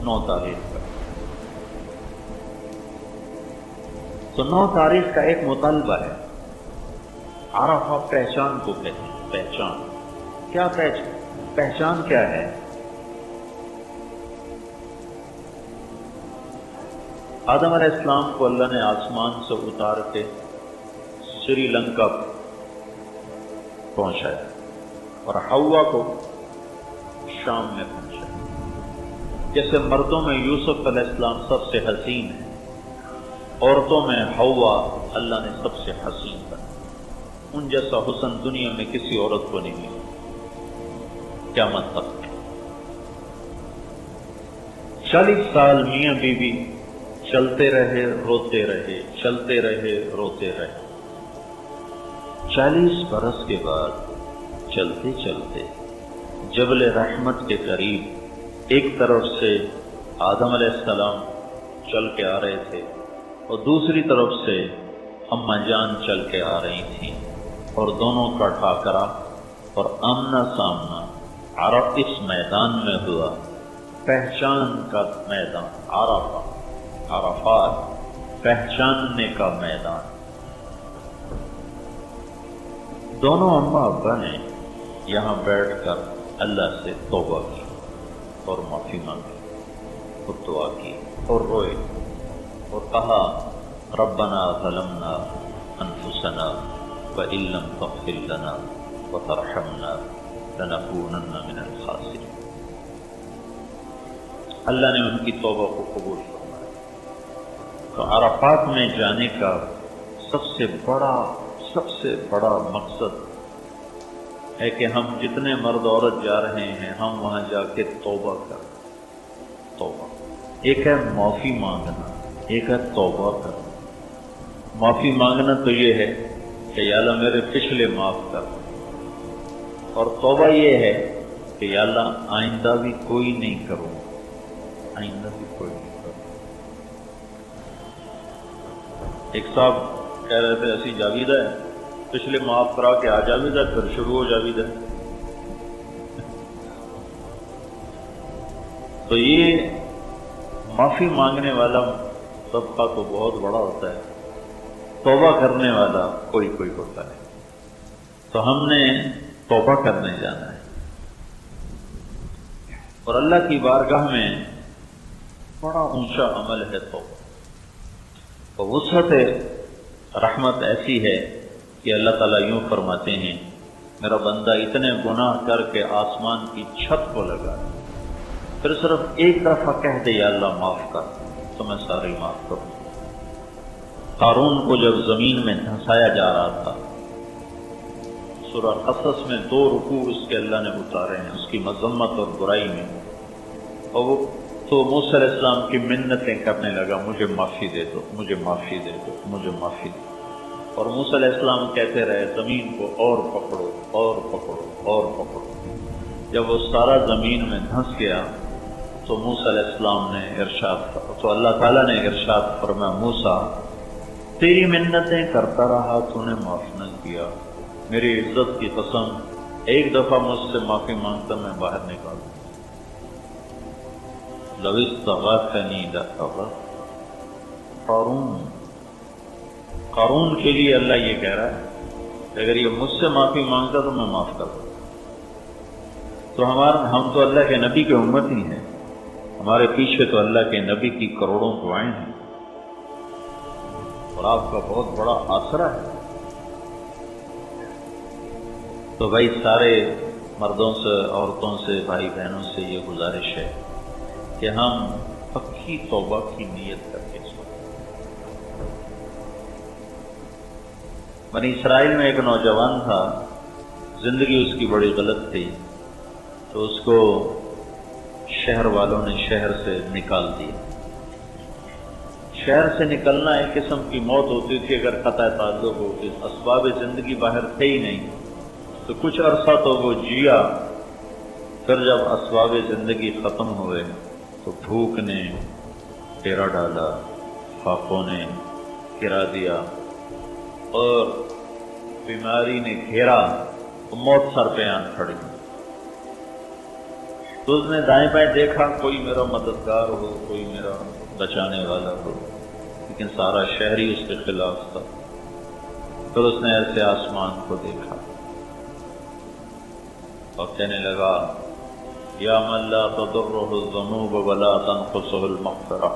9 تاریخ کا. تو 9 تاریخ کا ایک مطالبہ ہے. عرفہ پہچان کو کہتے ہیں. پہچان کیا؟ پہچان کیا ہے؟ آدم علیہ السلام کو اللہ نے آسمان سے اتار کے سری لنکا پہنچایا اور حوا کو شام میں پہنچایا. جیسے مردوں میں یوسف علیہ السلام سب سے حسین ہے، عورتوں میں حوا اللہ نے سب سے حسین بنا. ان جیسا حسن دنیا میں کسی عورت کو نہیں ملا قیامت تک. 40 سال میاں بیوی چلتے رہے روتے رہے، چلتے رہے روتے رہے۔ 40 برس کے بعد چلتے چلتے جبل رحمت کے قریب ایک طرف سے آدم علیہ السلام چل کے آ رہے تھے اور دوسری طرف سے اماں جان چل کے آ رہی تھیں، اور دونوں کا ٹھاکرا اور آمنا سامنا عرف اس میدان میں ہوا، پہچان کا میدان، عرفات پہچاننے کا میدان۔ دونوں اماں ابا نے یہاں بیٹھ کر اللہ سے توبہ کی اور معافی مانگی اور دعا کی اور روئے اور کہا ربنا ظلمنا انفسنا وان لم تغفر لنا وترحمنا لنکونن من الخاسرین۔ اللہ نے ان کی توبہ کو قبول فرمایا۔ تو عرفات میں جانے کا سب سے بڑا مقصد ہے کہ ہم جتنے مرد عورت جا رہے ہیں ہم وہاں جا کے توبہ کریں۔ توبہ ایک ہے معافی مانگنا، ایک ہے توبہ کرنا۔ معافی مانگنا تو یہ ہے کہ یا اللہ میرے پچھلے معاف کر، اور توبہ یہ ہے کہ یا اللہ آئندہ بھی کوئی نہیں کروں، آئندہ بھی کوئی نہیں کروں۔ ایک صاحب کہہ رہے تھے اسی جاویدہ ہے، پچھلے معاف کرا کے آ جاویدہ پھر شروع ہو جاویدہ۔ تو یہ معافی مانگنے والا طبقہ تو بہت بڑا ہوتا ہے، توبہ کرنے والا کوئی ہوتا ہے۔ تو ہم نے توبہ کرنے جانا ہے، اور اللہ کی بارگاہ میں بڑا اونچا عمل ہے توبہ۔ تو وسعت رحمت ایسی ہے کہ اللہ تعالیٰ یوں فرماتے ہیں میرا بندہ اتنے گناہ کر کے آسمان کی چھت کو لگا، پھر صرف ایک دفعہ کہہ دے یا اللہ معاف کر تو میں سارے معاف کروں۔ قارون کو جب زمین میں دھنسایا جا رہا تھا، سورہ قصص میں 2 رکوع اس کے اللہ نے اتارے ہیں اس کی مذمت اور برائی میں، اور وہ تو موسیٰ علیہ السلام کی منتیں کرنے لگا مجھے معافی دے دو، مجھے معافی دے دو، مجھے معافی دے دو۔ اور موسیٰ علیہ السلام کہتے رہے زمین کو اور پکڑو اور پکڑو اور پکڑو۔ جب وہ سارا زمین میں دھنس گیا تو موسیٰ علیہ السلام نے تو اللہ تعالیٰ نے ارشاد فرمایا موسیٰ تیری منتیں کرتا رہا تو نے معاف نہ کیا، میری عزت کی قسم ایک دفعہ مجھ سے معافی مانگتا میں باہر نکال دوں۔ لو استغاثنی لاغاث۔ قارون کے لیے اللہ یہ کہہ رہا ہے کہ اگر یہ مجھ سے معافی مانگتا تو میں معاف کر دوں۔ تو ہم تو اللہ کے نبی کے امت ہی ہیں، ہمارے پیچھے تو اللہ کے نبی کی کروڑوں دعائیں ہیں اور آپ کا بہت بڑا آسرا ہے۔ تو بھائی سارے مردوں سے، عورتوں سے، بھائی بہنوں سے یہ گزارش ہے کہ ہم پکی توبہ کی نیت کر کے بنی اسرائیل میں ایک نوجوان تھا، زندگی اس کی بڑی غلط تھی، تو اس کو شہر والوں نے شہر سے نکال دیا۔ شہر سے نکلنا ایک قسم کی موت ہوتی تھی اگر قطع تعلق ہوتی، اسباب زندگی باہر تھے ہی نہیں، تو کچھ عرصہ تو وہ جیا، پھر جب اسباب زندگی ختم ہوئے تو بھوک نے ڈیرا ڈالا، فاقوں نے گرا دیا اور بیماری نے گھیرا تو موت سر پہ آن کھڑی۔ تو اس نے دائیں بائیں دیکھا کوئی میرا مددگار ہو، کوئی میرا بچانے والا ہو، لیکن سارا شہر ہی اس کے خلاف تھا۔ پھر اس نے ایسے آسمان کو دیکھا اور کہنے لگا یا من لا تضرہ الذنوب ولا تنقصہ المغفرہ،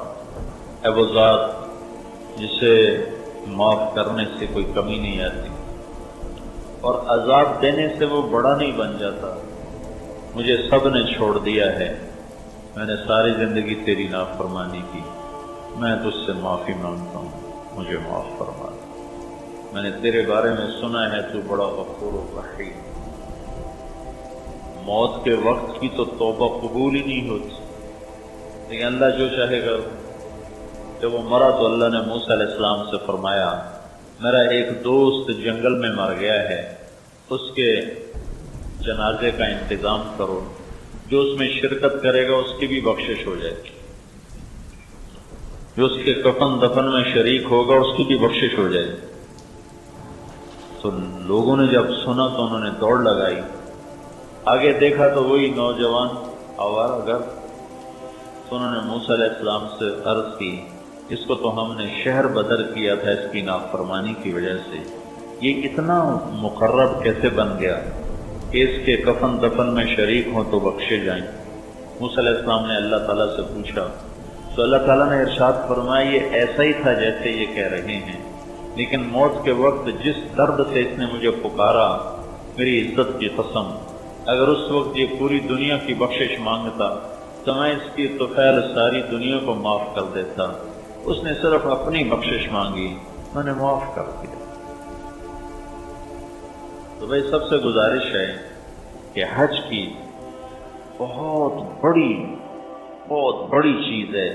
اے وہ ذات جسے معاف کرنے سے کوئی کمی نہیں آتی اور عذاب دینے سے وہ بڑا نہیں بن جاتا، مجھے سب نے چھوڑ دیا ہے، میں نے ساری زندگی تیری نافرمانی کی، میں تجھ سے معافی مانگتا ہوں، مجھے معاف فرما۔ میں نے تیرے بارے میں سنا ہے تو بڑا غفور و رحیم۔ موت کے وقت کی تو توبہ قبول ہی نہیں ہوتی، لیکن اللہ جو چاہے گا جب وہ مرا تو اللہ نے موسیٰ علیہ السلام سے فرمایا میرا ایک دوست جنگل میں مر گیا ہے، اس کے جنازے کا انتظام کرو، جو اس میں شرکت کرے گا اس کی بھی بخشش ہو جائے گی، جو اس کے کفن دفن میں شریک ہوگا اس کی بھی بخشش ہو جائے گی۔ تو لوگوں نے جب سنا تو انہوں نے دوڑ لگائی، آگے دیکھا تو وہی نوجوان آوارہ گرد۔ تو انہوں نے موسیٰ علیہ السلام سے عرض کی اس کو تو ہم نے شہر بدر کیا تھا اس کی نافرمانی کی وجہ سے، یہ اتنا مقرب کیسے بن گیا کہ اس کے کفن دفن میں شریک ہوں تو بخشے جائیں۔ موسیٰ علیہ السلام نے اللہ تعالیٰ سے پوچھا تو اللہ تعالیٰ نے ارشاد فرمایا یہ ایسا ہی تھا جیسے یہ کہہ رہے ہیں، لیکن موت کے وقت جس درد سے اس نے مجھے پکارا، میری عزت کی قسم اگر اس وقت یہ پوری دنیا کی بخشش مانگتا تو میں اس کی طفیل ساری دنیا کو معاف کر دیتا، اس نے صرف اپنی بخشش مانگی، میں نے معاف کر دیا۔ تو بھائی سب سے گزارش ہے کہ حج کی بہت بڑی چیز ہے،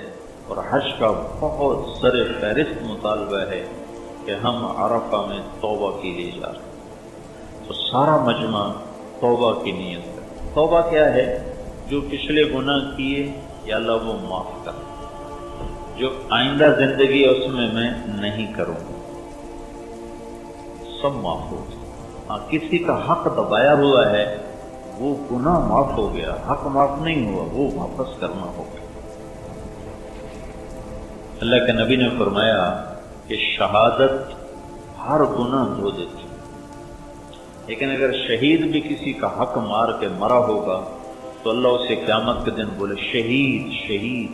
اور حج کا بہت سر فہرست مطالبہ ہے کہ ہم عرفہ میں توبہ کے لیے جا رہے ہیں۔ تو سارا مجمع توبہ کی نیت ہے۔ توبہ کیا ہے؟ جو پچھلے گناہ کیے یا اللہ وہ معاف کر، جو آئندہ زندگی اس میں نہیں کروں، سب معاف ہو۔ ہاں کسی کا حق دبایا ہوا ہے وہ گناہ معاف ہو گیا، حق معاف نہیں ہوا وہ واپس کرنا ہوگا۔ اللہ کے نبی نے فرمایا کہ شہادت ہر گناہ دھو دیتی، لیکن اگر شہید بھی کسی کا حق مار کے مرا ہوگا تو اللہ اسے قیامت کے دن بولے شہید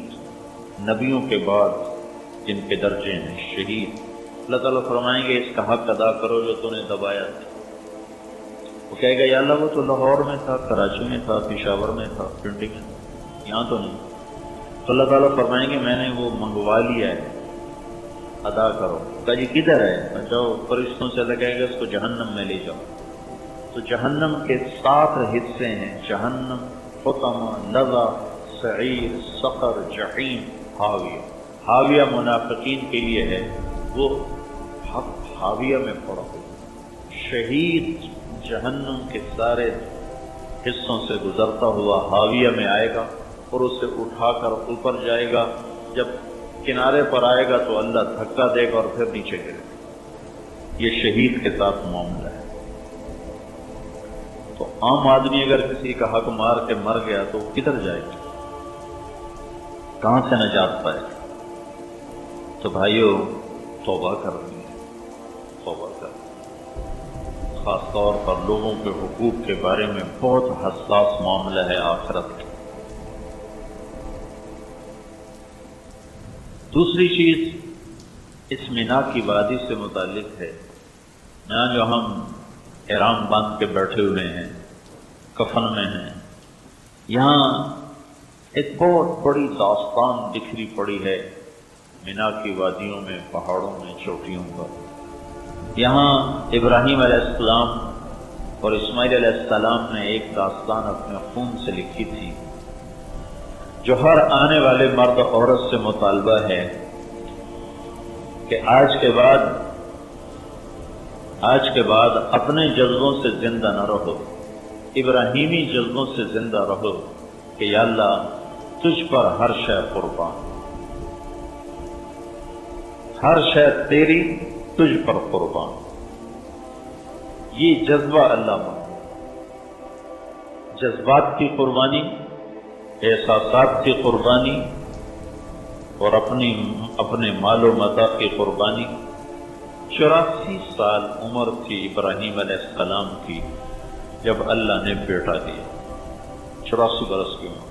نبیوں کے بعد جن کے درجے ہیں شہید، اللہ تعالیٰ فرمائیں گے اس کا حق ادا کرو جو تو نے دبایا تھا۔ وہ کہے گا یا اللہ وہ تو لاہور میں تھا، کراچی میں تھا، پشاور میں تھا، پنڈی میں تھا، یہاں تو نہیں۔ تو اللہ تعالیٰ فرمائیں گے میں نے وہ منگوا لیا ہے، ادا کرو۔ کہا جی کدھر ہے؟ جاؤ فرشتوں سے اللہ کہے گا اس کو جہنم میں لے جاؤ۔ تو جہنم کے 7 حصے ہیں، جہنم، حطمہ، لظہ، سعیر، سقر، جحیم، حاویہ۔ حاویہ منافقین کے لیے ہے، وہ حاویہ میں پڑا ہو۔ شہید جہنم کے سارے حصوں سے گزرتا ہوا حاویہ میں آئے گا اور اسے اٹھا کر اوپر جائے گا، جب کنارے پر آئے گا تو اللہ دھکا دے گا اور پھر نیچے گرے گا۔ یہ شہید کے ساتھ معاملہ ہے۔ تو عام آدمی اگر کسی کا حق مار کے مر گیا تو کدھر جائے گا؟ کہاں سے نجات پائے گا؟ تو بھائیو توبہ کرنی ہے، توبہ کرنی، خاص طور پر لوگوں کے حقوق کے بارے میں بہت حساس معاملہ ہے آخرت کا۔ دوسری چیز اس مینا کی وادی سے متعلق ہے، یہاں جو ہم احرام باندھ کے بیٹھے ہوئے ہیں، کفن میں ہیں، یہاں ایک بہت بڑی داستان بکھری پڑی ہے مینا کی وادیوں میں، پہاڑوں میں، چوٹیوں پر۔ یہاں ابراہیم علیہ السلام اور اسماعیل علیہ السلام نے ایک داستان اپنے خون سے لکھی تھی، جو ہر آنے والے مرد عورت سے مطالبہ ہے کہ آج کے بعد اپنے جذبوں سے زندہ نہ رہو، ابراہیمی جذبوں سے زندہ رہو کہ یا اللہ تجھ پر ہر شے قربان، ہر شے تیری، تجھ پر قربان۔ یہ جذبہ اللہ مانگتا، جذبات کی قربانی، احساسات کی قربانی اور اپنے مال و متاع کی قربانی۔ 84 سال عمر تھی ابراہیم علیہ السلام کی جب اللہ نے بیٹا دیا، 84 برس کی عمر۔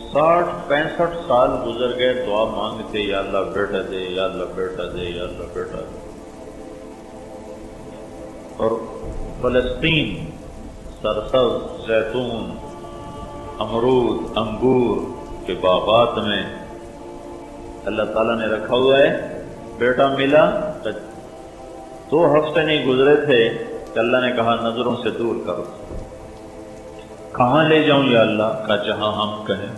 60-65 سال گزر گئے، دعا مانگتے یا اللہ بیٹا دے، یا اللہ بیٹا دے، یا اللہ بیٹا دے۔ اور فلسطین سرسبز زیتون، امرود، انگور کے باغات میں اللہ تعالیٰ نے رکھا ہوا ہے، بیٹا ملا۔ 2 ہفتے نہیں گزرے تھے کہ اللہ نے کہا نظروں سے دور کرو۔ کہاں لے جاؤں یا اللہ؟ کہا جہاں ہم کہیں۔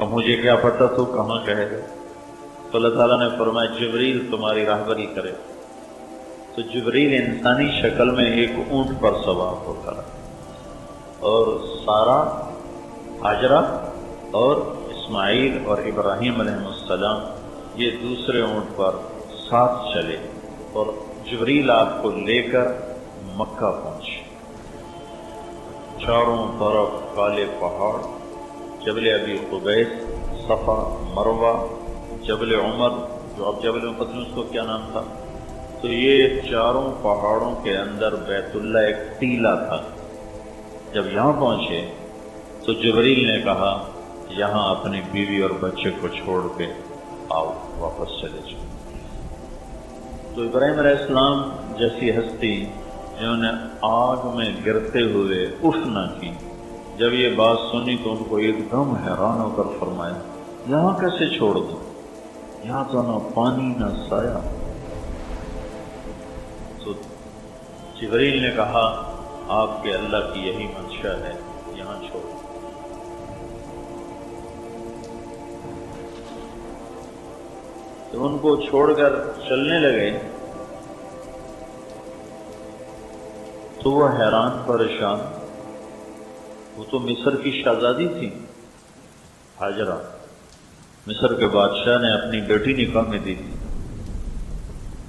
کہ مجھے کیا پتہ تو کہاں کہے گا؟ تو اللہ تعالیٰ نے فرمایا جبریل تمہاری راہبری کرے. تو جبریل انسانی شکل میں ایک اونٹ پر سوار ہو کر اور سارا، ہاجرہ اور اسماعیل اور ابراہیم علیہ السلام یہ دوسرے اونٹ پر ساتھ چلے اور جبریل آپ کو لے کر مکہ پہنچے. چاروں طرف کالے پہاڑ، جبل ابی قبیس، صفا، مروہ، جبل عمر، جو اب جبل میں پتہ نہیں اس کو کیا نام تھا. تو یہ چاروں پہاڑوں کے اندر بیت اللہ ایک ٹیلا تھا. جب یہاں پہنچے تو جبریل نے کہا یہاں اپنی بیوی اور بچے کو چھوڑ کے آؤ، واپس چلے جاؤ. تو ابراہیم علیہ السلام جیسی ہستی جنہوں نے آگ میں گرتے ہوئے اف نہ کی، جب یہ بات سنی تو ان کو ایک دم حیران ہو کر فرمایا یہاں کیسے چھوڑ دو، یہاں تو نہ پانی نہ سایہ. تو جبریل نے کہا آپ کے اللہ کی یہی منشا ہے، یہاں چھوڑ دو. تو ان کو چھوڑ کر چلنے لگے تو وہ حیران پریشان. وہ تو مصر کی شہزادی تھی ہاجرہ، مصر کے بادشاہ نے اپنی بیٹی نکاح میں دی تھی.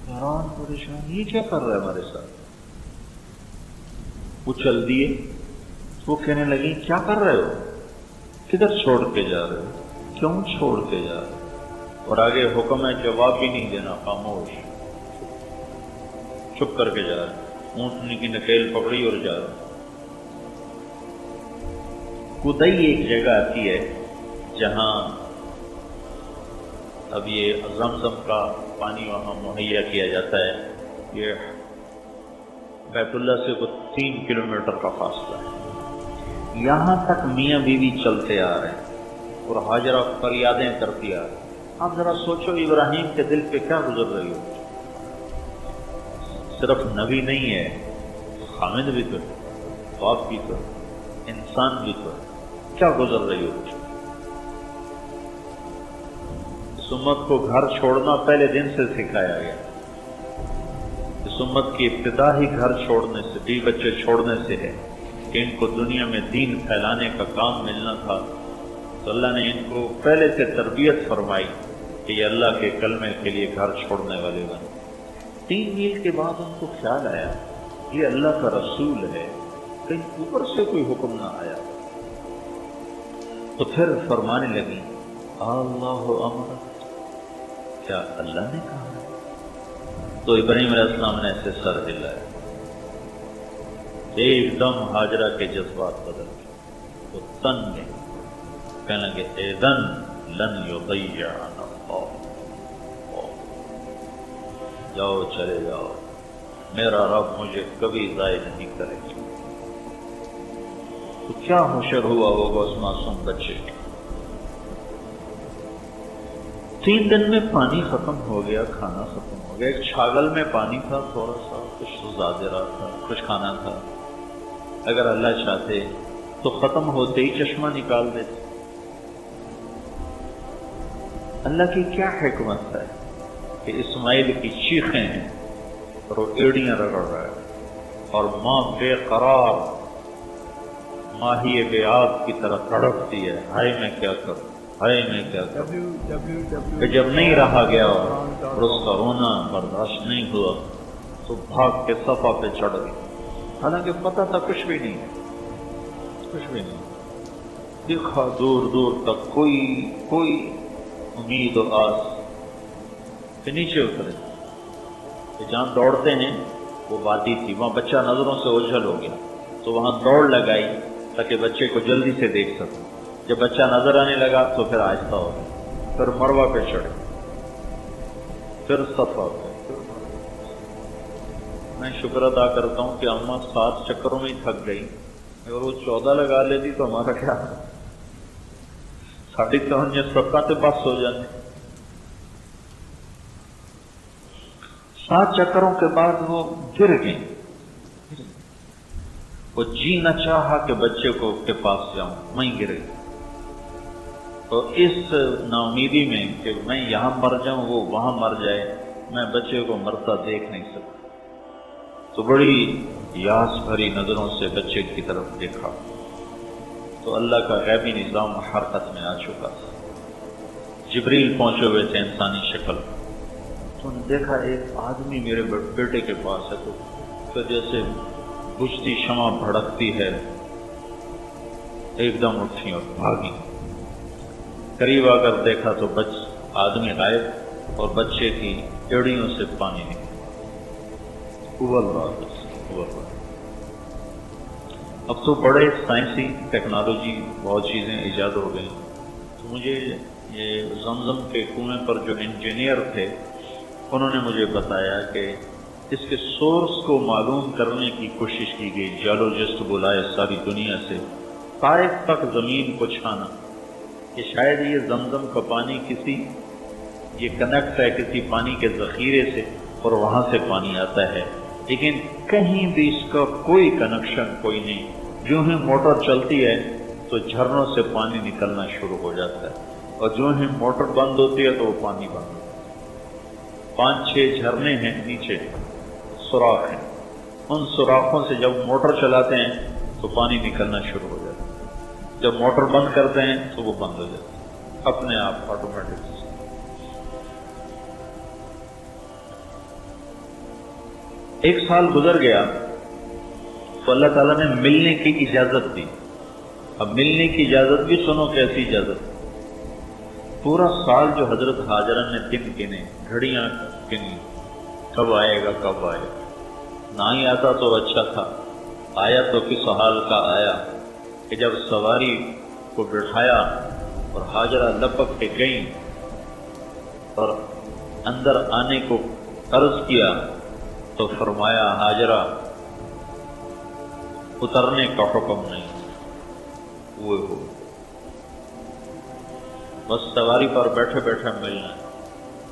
حیران پریشان یہ کیا کر رہا ہے ہمارے ساتھ. وہ چل دیے. وہ کہنے لگی کیا کر رہے ہو، کدھر چھوڑ کے جا رہے ہو، کیوں چھوڑ کے جا رہے ہو. اور آگے حکم ہے جواب بھی نہیں دینا، خاموش، چپ کر کے جا رہے. اونٹنی کی نکیل پکڑی اور جا رہے. کدئی ایک جگہ آتی ہے جہاں اب یہ زمزم کا پانی وہاں مہیا کیا جاتا ہے. یہ بیت اللہ سے کچھ 3 کلومیٹر کا فاصلہ ہے. یہاں تک میاں بیوی چلتے آ رہے ہیں اور ہاجرہ فریادیں کرتی آ رہی. آپ ذرا سوچو ابراہیم کے دل پہ کیا گزر رہی ہو. صرف نبی نہیں ہے، خامد بھی تو ہے، باپ بھی تو ہے، انسان بھی تو ہے. کیا گزر رہی ہو. اس امت کو گھر چھوڑنا پہلے دن سے سکھایا گیا. اس امت کی ابتدا ہی گھر چھوڑنے سے، بیوی بچے چھوڑنے سے ہے کہ ان کو دنیا میں دین پھیلانے کا کام ملنا تھا. تو اللہ نے ان کو پہلے سے تربیت فرمائی کہ یہ اللہ کے کلمے کے لیے گھر چھوڑنے والے بنے. 3 میل کے بعد ان کو خیال آیا یہ اللہ کا رسول ہے، کہیں اوپر سے کوئی حکم نہ آیا. تو پھر فرمانے لگی اللہ امر، کیا اللہ نے کہا. تو ابراہیم علیہ السلام نے ایسے سر ہلایا. ایک دم ہاجرہ کے جذبات بدل گئے. تو تن میں کہنے لگے اذن لن یضیعنا اللہ، جاؤ چلے جاؤ، میرا رب مجھے کبھی ضائع نہیں کرے گا. تو کیا حشر ہوا ہوگا اس معصوم بچے کا. 3 دن میں پانی ختم ہو گیا، کھانا ختم ہو گیا. ایک چھاگل میں پانی تھا تھوڑا سا، کچھ زیادہ تھا، کچھ کھانا تھا. اگر اللہ چاہتے تو ختم ہوتے ہی چشمہ نکال دیتے. اللہ کی کیا حکمت ہے کہ اسماعیل کی چیخیں ہیں اور وہ ایڑیاں رگڑ رہا ہے اور ماں بے قرار ماہی بے آب کی طرح تڑپتی ہے. ہائے میں کیا کروں، ہائے میں کیا کروں. کہ جب نہیں رہا گیا اور اس کا رونا برداشت نہیں ہوا تو بھاگ کے صفا پہ چڑھ گئی. حالانکہ پتہ تھا کچھ بھی نہیں، کچھ بھی نہیں. دیکھا دور دور تک کوئی امید و آس. کہ نیچے اترے کہ جہاں دوڑتے ہیں وہ وادی تھی، وہاں بچہ نظروں سے اوجھل ہو گیا تو وہاں دوڑ لگائی تاکہ بچے کو جلدی سے دیکھ سکوں. جب بچہ نظر آنے لگا تو پھر آہستہ ہو گیا، پھر مروہ پہ چڑھے، پھر صفا پہ. میں شکر ادا کرتا ہوں کہ اماں 7 چکروں میں ہی تھک گئی. اگر وہ 14 لگا لیتی تو ہمارا کیا، 3.5 یا 7 سے بس ہو جانے. 7 چکروں کے بعد وہ گر گئی. وہ جی نہ چاہا کہ بچے کو کے پاس جاؤں، میں گر گئی تو اس ناامیدی میں کہ میں یہاں مر جاؤں وہ وہاں مر جائے، میں بچے کو مرتا دیکھ نہیں سکتا، تو بڑی یاس بھری نظروں سے بچے کی طرف دیکھا تو اللہ کا غیبی نظام حرکت میں آ چکا تھا۔ جبریل پہنچے ہوئے تھے انسانی شکل، تو نے دیکھا ایک آدمی میرے بیٹے کے پاس ہے، تو پھر جیسے بجھتی شمع بھڑکتی ہے ایک دم اٹھی اور بھاگی، قریب آ کر دیکھا تو آدمی غائب اور بچے کی ایڑیوں سے پانی نکلا، ابل رہا۔ اب تو بڑے سائنسی ٹیکنالوجی بہت چیزیں ایجاد ہو گئی، تو مجھے یہ زمزم کے کنویں پر جو انجینئر تھے انہوں نے مجھے بتایا کہ اس کے سورس کو معلوم کرنے کی کوشش کی گئی، جیولوجسٹ بلائے ساری دنیا سے، طائف تک زمین کو چھانا کہ شاید یہ زمزم کا پانی یہ کنیکٹ ہے کسی پانی کے ذخیرے سے اور وہاں سے پانی آتا ہے، لیکن کہیں بھی اس کا کوئی کنیکشن کوئی نہیں۔ جو ہی موٹر چلتی ہے تو جھرنوں سے پانی نکلنا شروع ہو جاتا ہے، اور جو ہی موٹر بند ہوتی ہے تو وہ پانی بند ہوتا ہے۔ 5-6 جھرنے ہیں نیچے، سوراخ ہیں، ان سوراخوں سے جب موٹر چلاتے ہیں تو پانی نکلنا شروع ہو جاتا ہے، جب موٹر بند کرتے ہیں تو وہ بند ہو جاتا ہے اپنے آپ آٹومیٹک۔ 1 سال گزر گیا تو اللہ تعالیٰ نے ملنے کی اجازت دی۔ اب ملنے کی اجازت بھی سنو کیسی اجازت، پورا سال جو حضرت ہاجرہ نے دن گنے، گھڑیاں گنی، کب آئے گا کب آئے گا، نہ ہی آتا تو اچھا تھا، آیا تو کس حال کا آیا کہ جب سواری کو بٹھایا اور ہاجرہ لپک کے گئیں اور اندر آنے کو عرض کیا تو فرمایا ہاجرہ اترنے کا حکم نہیں، وہ ہو بس سواری پر بیٹھے بیٹھے ملنا،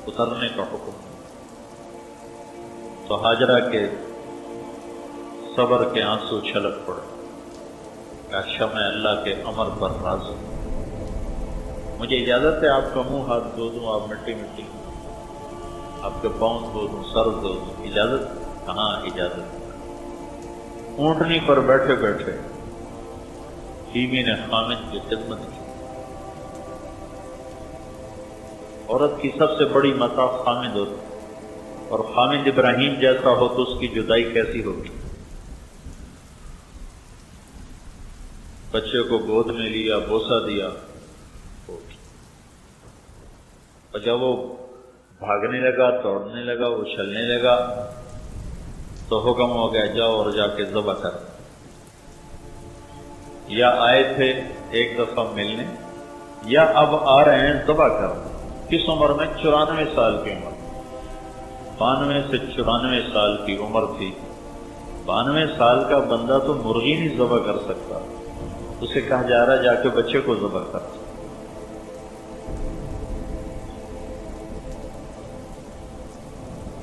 اترنے کا حکم نہیں۔ تو ہاجرہ کے صبر کے آنسو چھلک پڑے کہ اچھا میں اللہ کے امر پر راضی ہوں، مجھے اجازت ہے آپ کا منہ ہاتھ دھو دوں، آپ مٹی مٹی آپ کے پاؤں دھو دوں، سر دھو دوں، اجازت کہاں اجازت؟ اونٹنی پر بیٹھے بیٹھے بیوی نے خامد کی خدمت کی۔ عورت کی سب سے بڑی متاع خامد ہوتی، اور خامد ابراہیم جیسا ہو تو اس کی جدائی کیسی ہوگی؟ بچے کو گود میں لیا، بوسہ دیا، اور جب وہ بھاگنے لگا، دوڑنے لگا، اچھلنے لگا تو حکم ہو گیا جاؤ اور جا کے ذبح کر۔ یا آئے تھے ایک دفعہ ملنے، یا اب آ رہے ہیں ذبح کر۔ کس عمر میں؟ 94 سال کی عمر، 92 سے 94 سال کی عمر تھی۔ 92 سال کا بندہ تو مرغی نہیں ذبح کر سکتا، اسے کہا جا رہا جا کے بچے کو ذبح کر۔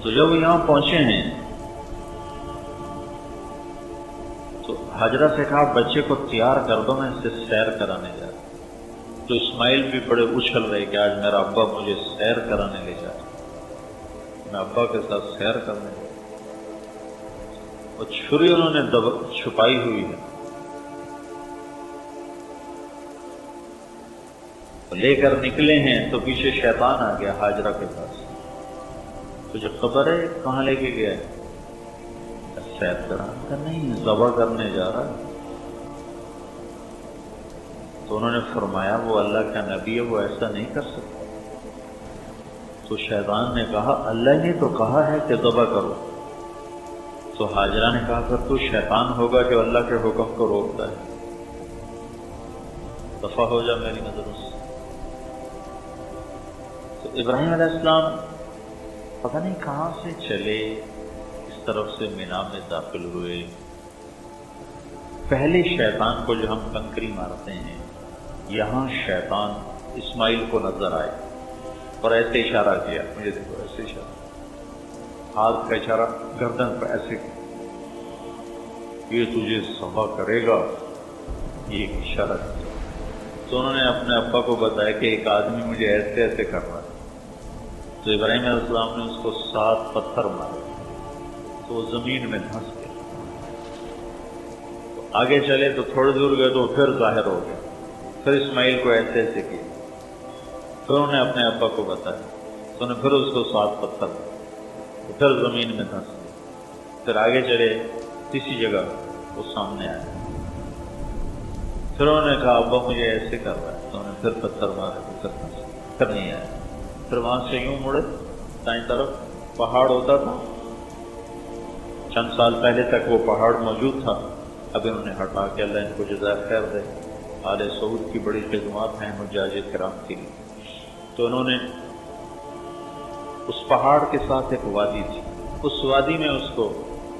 تو جب یہاں پہنچے ہیں تو حاجرہ سے کہا بچے کو تیار کر دو، میں اسے سیر کرانے جا رہا ہوں۔ تو اسماعیل بھی بڑے اچھل رہے کہ آج میرا ابا مجھے سیر کرانے لے جا رہا ہے، میں ابا کے ساتھ سیر کرنے جا رہا ہوں۔ اور چھری انہوں نے چھپائی ہوئی ہے، لے کر نکلے ہیں تو پیچھے شیطان آ گیا حاجرہ کے پاس۔ تجھے خبر ہے کہاں لے کے گیا ہے؟ سیر کرانے کا نہیں، ذبح کرنے جا رہا ہے۔ تو انہوں نے فرمایا وہ اللہ کا نبی ہے، وہ ایسا نہیں کر سکتا۔ تو شیطان نے کہا اللہ نے تو کہا ہے کہ ذبح کرو۔ تو حاجرہ نے کہا پھر تو شیطان ہوگا جو اللہ کے حکم کو روکتا ہے، دفع ہو جا میری نظروں سے۔ تو ابراہیم علیہ السلام پتہ نہیں کہاں سے چلے، اس طرف سے مینا میں داخل ہوئے۔ پہلے شیطان کو جو ہم کنکری مارتے ہیں، یہاں شیطان اسماعیل کو نظر آئے اور ایسے اشارہ کیا، مجھے دیکھو ایسے اشارہ، ہاتھ کا اشارہ گردن پر ایسے، یہ تجھے ذبح کرے گا، یہ اشارہ کیا۔ تو انہوں نے اپنے ابا کو بتایا کہ ایک آدمی مجھے ایسے ایسے کر رہا ہے. تو ابراہیم علیہ السلام نے اس کو 7 پتھر مارے تو وہ زمین میں دھنس گیا. تو آگے چلے تو تھوڑی دور گئے تو پھر ظاہر ہو گیا. پھر اسماعیل کو ایسے ایسے کیا. پھر انہوں نے اپنے ابا کو بتایا تو انہوں نے پھر اس کو 7 پتھر مارے تو پھر زمین میں دھنس گیا. پھر آگے چلے تیسری جگہ وہ سامنے آیا. پھر انہوں نے کہا ابا مجھے ایسے کر رہا ہے. تو انہوں نے پھر پتھر مارے تو پھر نہیں آیا. پھر وہاں سے یوں مڑے دائیں طرف پہاڑ ہوتا تھا. چند سال پہلے تک وہ پہاڑ موجود تھا. اب انہوں نے ہٹا کے اللہ ان کو جزائے خیر دے. آل سعود کی بڑی خدمات ہیں حجاج کرام کی. تو انہوں نے اس پہاڑ کے ساتھ ایک وادی تھی. اس وادی میں اس کو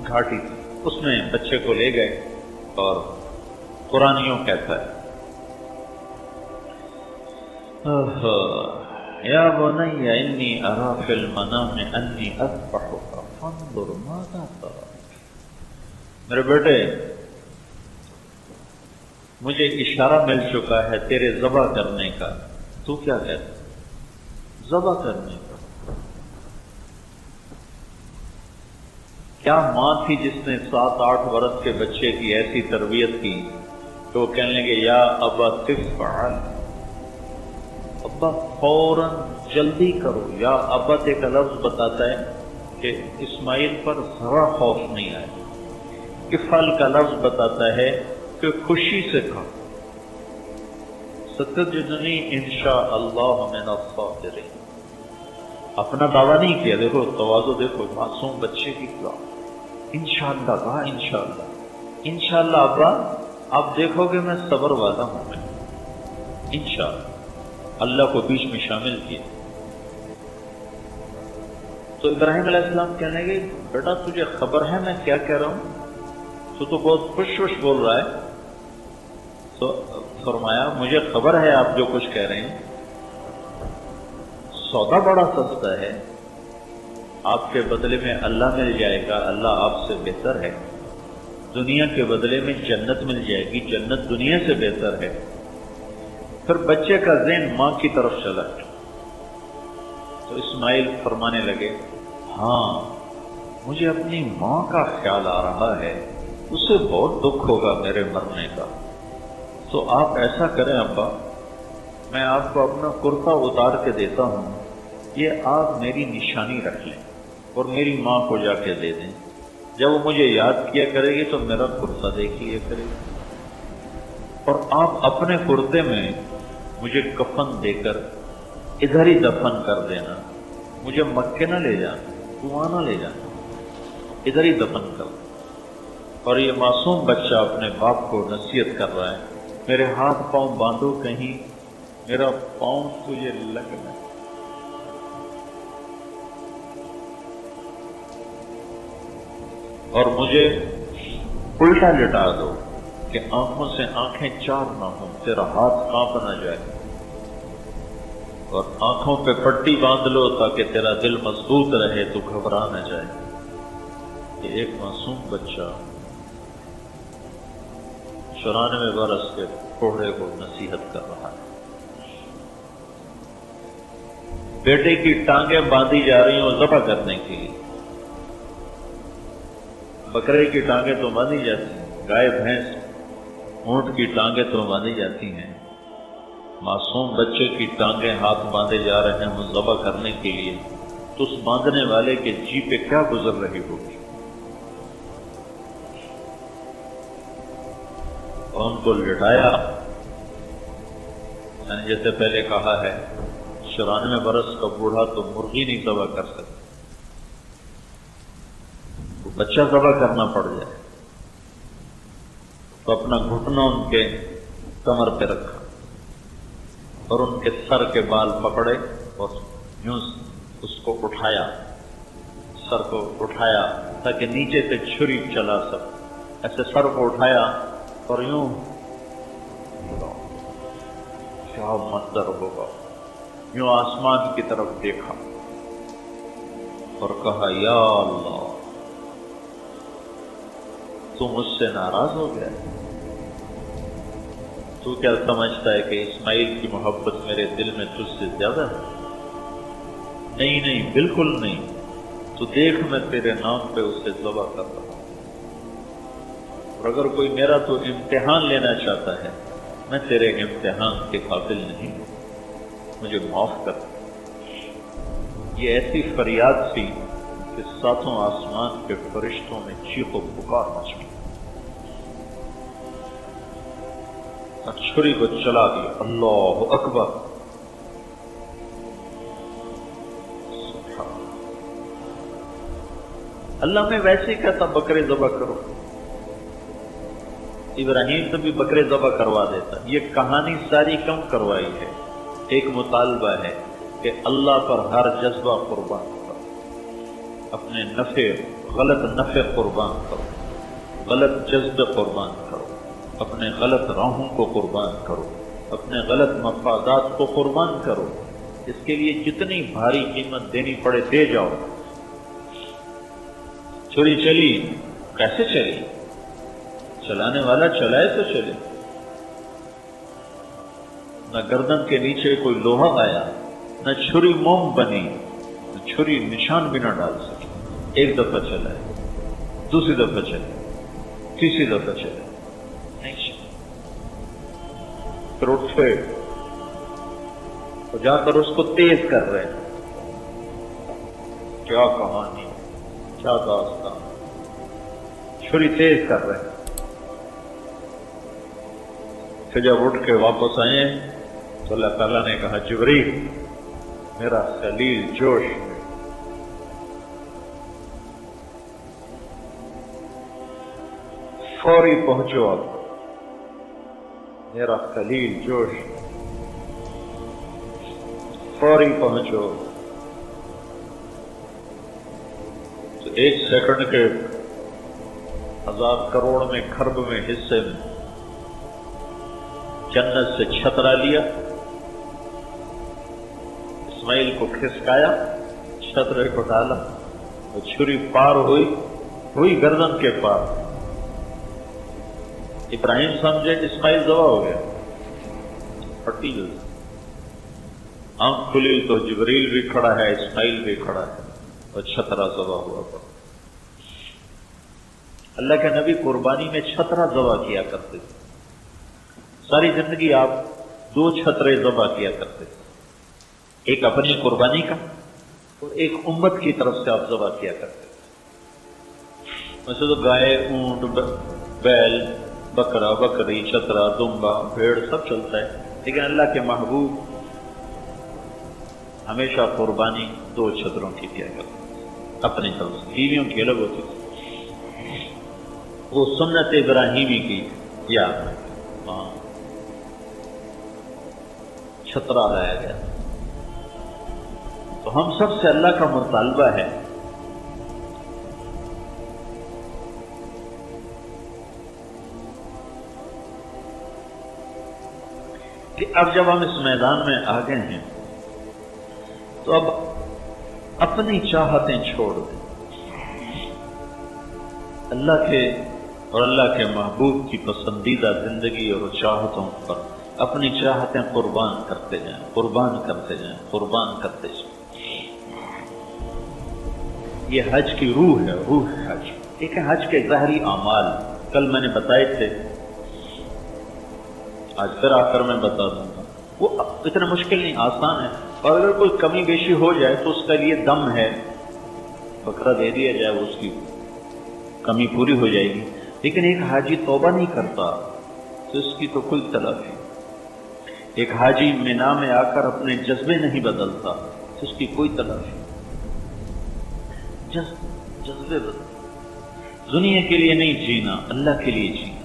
گھاٹی تھی. اس میں بچے کو لے گئے اور قرآن یوں کہتا ہے یا بنی انی ارا فی المنام انی اذبحک فانظر ماذا تری. میرے بیٹے مجھے اشارہ مل چکا ہے تیرے ذبح کرنے کا. تو کیا کہتا ہے ذبح کرنے کا؟ کیا ماں تھی جس نے 7-8 برس کے بچے کی ایسی تربیت کی کہ وہ کہنے لگے یا ابا تفعل، ابا فوراً جلدی کرو. یا ابا ایک لفظ بتاتا ہے کہ اسماعیل پر ذرا خوف نہیں آیا. افعل کا لفظ بتاتا ہے کہ خوشی سے کھا. ستجدنی انشاءاللہ من الصابرین. اپنا دعویٰ نہیں کیا. دیکھو تواضع دیکھو معصوم بچے کی کیا. انشاءاللہ کہا انشاءاللہ. انشاءاللہ ابا آپ دیکھو گے میں صبر والا ہوں. میں انشاءاللہ اللہ کو بیچ میں شامل کیا. تو ابراہیم علیہ السلام کہنے لگے بیٹا تجھے خبر ہے میں کیا کہہ رہا ہوں؟ تو بہت خوش بول رہا ہے. تو فرمایا مجھے خبر ہے آپ جو کچھ کہہ رہے ہیں. سودا بڑا سستا ہے. آپ کے بدلے میں اللہ مل جائے گا. اللہ آپ سے بہتر ہے. دنیا کے بدلے میں جنت مل جائے گی. جنت دنیا سے بہتر ہے. پھر بچے کا ذہن ماں کی طرف چلا. تو اسماعیل فرمانے لگے ہاں مجھے اپنی ماں کا خیال آ رہا ہے. اسے بہت دکھ ہوگا میرے مرنے کا. تو آپ ایسا کریں ابا میں آپ کو اپنا کرتا اتار کے دیتا ہوں. یہ آپ میری نشانی رکھ لیں اور میری ماں کو جا کے دے دیں. جب وہ مجھے یاد کیا کرے گی تو میرا کرتا دیکھ لیا کرے گی. اور آپ اپنے کرتے میں مجھے کفن دے کر ادھر ہی دفن کر دینا. مجھے مکے نہ لے جانا, کنواں نہ لے جانا, ادھر ہی دفن کر. اور یہ معصوم بچہ اپنے باپ کو نصیحت کر رہا ہے میرے ہاتھ پاؤں باندھو کہیں میرا پاؤں تجھے لگنا. اور مجھے الٹا لٹا دو کہ آنکھوں سے آنکھیں چار نہ ہوں, تیرا ہاتھ کانپ نہ جائے. اور آنکھوں پہ پٹی باندھ لو تاکہ تیرا دل مضبوط رہے تو گھبرا نہ جائے. کہ ایک معصوم بچہ 94 برس کے کوڑے کو نصیحت کر رہا ہے. بیٹے کی ٹانگیں باندھی جا رہی ہوں ذبح کرنے کے لیے. بکرے کی ٹانگیں تو باندھی جاتی ہیں, گائے بھینس اونٹ کی ٹانگیں تو باندھی جاتی ہیں. معصوم بچے کی ٹانگیں ہاتھ باندھے جا رہے ہیں ذبح کرنے کے لیے. تو اس باندھنے والے کے جی پہ کیا گزر رہی ہوگی. اور ان کو لٹایا. میں نے جیسے پہلے کہا ہے 94 برس کا بوڑھا تو مرغی نہیں ذبح کر سکتا. تو بچہ ذبح کرنا پڑ جائے تو اپنا گھٹنا ان کے کمر پہ رکھا اور ان کے سر کے بال پکڑے اور یوں اس کو اٹھایا, سر کو اٹھایا تاکہ نیچے سے چھری چلا سکے. ایسے سر کو اٹھایا اور یوں کیا منظر ہوگا. یوں آسمان کی طرف دیکھا اور کہا یا اللہ تو مجھ سے ناراض ہو گیا. تو کیا سمجھتا ہے کہ اسماعیل کی محبت میرے دل میں تجھ سے زیادہ ہے؟ نہیں نہیں، بالکل نہیں۔ تو دیکھ میں تیرے نام پہ اسے ذبح کر رہا ہوں، اور اگر کوئی میرا تو امتحان لینا چاہتا ہے، میں تیرے امتحان کے قابل نہیں ہوں، مجھے معاف کر۔ یہ ایسی فریاد تھی کہ ساتوں آسمان کے فرشتوں میں چیخ و پکار مچ گئی، اور چھری کو چلا دیا۔ اللہ اکبر! اللہ میں ویسے کہتا بکرے ذبح کرو، ابراہیم سے بھی بکرے ذبح کروا دیتا۔ یہ کہانی ساری کم کروائی ہے؟ ایک مطالبہ ہے کہ اللہ پر ہر جذبہ قربان کرو، اپنے نفع، غلط نفع قربان کرو، غلط جذبے قربان کرو، اپنے غلط راہوں کو قربان کرو، اپنے غلط مفادات کو قربان کرو۔ اس کے لیے جتنی بھاری قیمت دینی پڑے دے جاؤ۔ چھری چلی، کیسے چلی؟ چلانے والا چلائے تو چلے، نہ گردن کے نیچے کوئی لوہا آیا، نہ چھری موم بنی، نہ چھری نشان بھی نہ ڈال سکی۔ ایک دفعہ چلائے، دوسری دفعہ چلے، تیسری دفعہ چلے، نہیں چلے۔ پھر اٹھے تو جا کر اس کو تیز کر رہے ہیں۔ کیا کہانی، کیا داستان! چھری تیز کر رہے ہیں۔ پھر جب اٹھ کے واپس آئے تو اللہ تعالیٰ نے کہا جبریل میرا خلیل جوش میں، فوری پہنچو، اب میرا خلیل جوش میں، فوری پہنچو۔ تو 1 سیکنڈ کے 1000 کروڑ میں کھرب میں حصے میں جنت سے چھترا لیا، اسماعیل کو کھسکایا، چھترے کو ڈالا، اور چھری پار ہوئی گردن کے پار۔ ابراہیم سمجھے اسماعیل ذبح ہو گیا، پھٹی گئی، آنکھ کھلی تو جبریل بھی کھڑا ہے، اسماعیل بھی کھڑا ہے، اور چھترا ذبح ہوا۔ اللہ کے نبی قربانی میں چھترا ذبح کیا کرتے تھے، ساری زندگی آپ 2 چھترے ذبح کیا کرتے تھے، ایک اپنی قربانی کا اور ایک امت کی طرف سے آپ ذبح کیا کرتے تھے۔ ویسے تو گائے، اونٹ، بیل، بکرا، بکری، چھترا، دمبا، بھیڑ سب چلتا ہے، لیکن اللہ کے محبوب ہمیشہ قربانی 2 چھتروں کی کیا کرتے تھے، اپنی طرف سے، بیویوں کی الگ ہوتی تھی۔ وہ سنت ابراہیمی کی یاد ہے، ہاں، چھترا لایا گیا۔ تو ہم سب سے اللہ کا مطالبہ ہے کہ اب جب ہم اس میدان میں آ گئے ہیں تو اب اپنی چاہتیں چھوڑ دیں، اللہ کے اور اللہ کے محبوب کی پسندیدہ زندگی اور چاہتوں پر اپنی چاہتیں قربان کرتے جائیں، قربان کرتے جائیں، قربان کرتے جائیں۔ یہ حج کی روح ہے، روح حج۔ ایک ہے حج کے ظاہری اعمال، کل میں نے بتائے تھے، آج پھر آ کر میں بتا دوں گا۔ وہ اتنا مشکل نہیں، آسان ہے، اور اگر کوئی کمی بیشی ہو جائے تو اس کا لیے دم ہے، بکرا دے دیا جائے، وہ اس کی کمی پوری ہو جائے گی۔ لیکن ایک حاجی توبہ نہیں کرتا تو اس کی تو کوئی تلافی۔ ایک حاجی مینا میں آ کر اپنے جذبے نہیں بدلتا تو اس کی کوئی تلافی۔ جذبے بدل، دنیا کے لیے نہیں جینا، اللہ کے لیے جینا،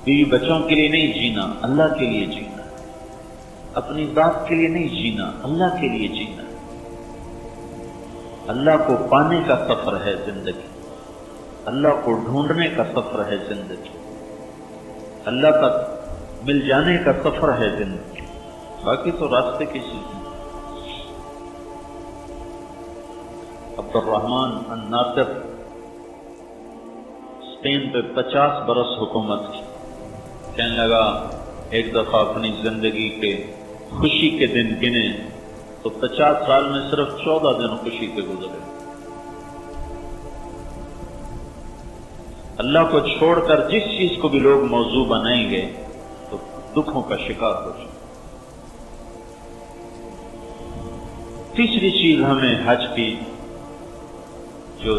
بیوی بچوں کے لیے نہیں جینا، اللہ کے لیے جینا، اپنی ذات کے لیے نہیں جینا، اللہ کے لیے جینا۔ اللہ کو پانے کا سفر ہے زندگی، اللہ کو ڈھونڈنے کا سفر ہے زندگی، اللہ تک مل جانے کا سفر ہے زندگی، باقی تو راستے کی چیزیں۔ عبد الرحمن الناصر اسپین پہ 50 برس حکومت کی، کہنے لگا ایک دفعہ اپنی زندگی کے خوشی کے دن گنے تو 50 سال میں صرف 14 دن خوشی کے گزرے۔ اللہ کو چھوڑ کر جس چیز کو بھی لوگ موضوع بنائیں گے تو دکھوں کا شکار ہو جائے۔ تیسری چیز ہمیں حج کی، جو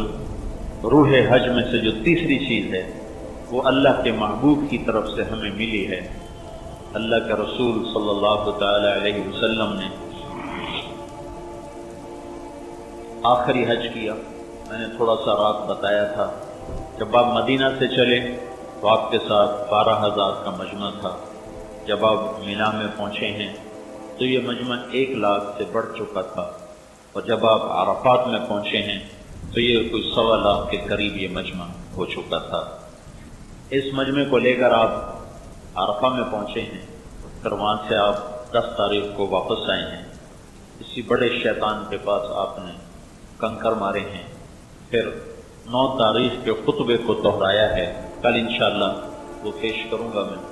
روح حج میں سے جو تیسری چیز ہے وہ اللہ کے محبوب کی طرف سے ہمیں ملی ہے۔ اللہ کے رسول صلی اللہ تعالی علیہ وسلم نے آخری حج کیا، میں نے تھوڑا سا رات بتایا تھا۔ جب آپ مدینہ سے چلے تو آپ کے ساتھ 12,000 کا مجمع تھا۔ جب آپ مینا میں پہنچے ہیں تو یہ مجمع 1 لاکھ سے بڑھ چکا تھا، اور جب آپ عرفات میں پہنچے ہیں تو یہ کوئی 1.25 لاکھ کے قریب یہ مجمع ہو چکا تھا۔ اس مجمع کو لے کر آپ عرفہ میں پہنچے ہیں، پھر وہاں سے آپ 10 تاریخ کو واپس آئے ہیں۔ اسی بڑے شیطان کے پاس آپ نے کنکر مارے ہیں، پھر 9 تاریخ کے خطبے کو دہرایا ہے، کل انشاءاللہ وہ پیش کروں گا میں۔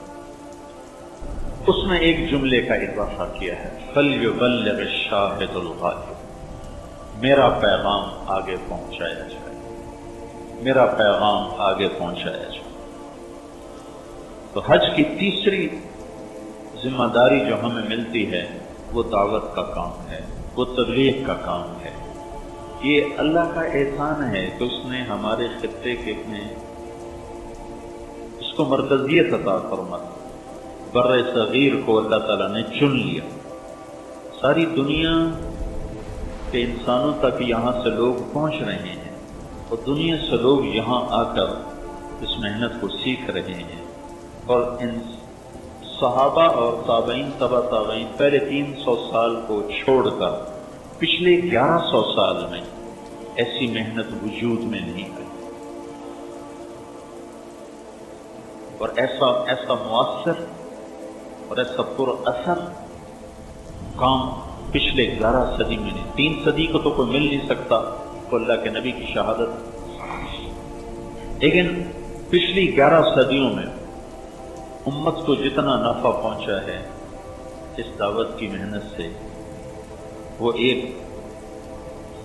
اس میں ایک جملے کا اضافہ کیا ہے، فَلْيُبَلِّغِ الشَّاهِدُ الْغَائِبُ، میرا پیغام آگے پہنچایا جائے، میرا پیغام آگے پہنچایا جائے۔ تو حج کی تیسری ذمہ داری جو ہمیں ملتی ہے وہ دعوت کا کام ہے، وہ تبلیغ کا کام ہے۔ یہ اللہ کا احسان ہے کہ اس نے ہمارے خطے کے میں اس کو مرکزیت عطا فرمائی۔ بر صغیر کو اللہ تعالیٰ نے چن لیا، ساری دنیا کے انسانوں تک یہاں سے لوگ پہنچ رہے ہیں، اور دنیا سے لوگ یہاں آ کر اس محنت کو سیکھ رہے ہیں۔ اور ان صحابہ اور تابعین تبع تابعین پہلے 300 سال کو چھوڑ کر پچھلے 1100 سال میں ایسی محنت وجود میں نہیں آئی، اور ایسا مؤثر اور ایسا پر اثر کام پچھلے 11 صدی میں نہیں۔ 3 صدی کو تو کوئی مل نہیں سکتا، تو اللہ کے نبی کی شہادت، لیکن پچھلی 11 صدیوں میں امت کو جتنا نفع پہنچا ہے اس دعوت کی محنت سے، وہ ایک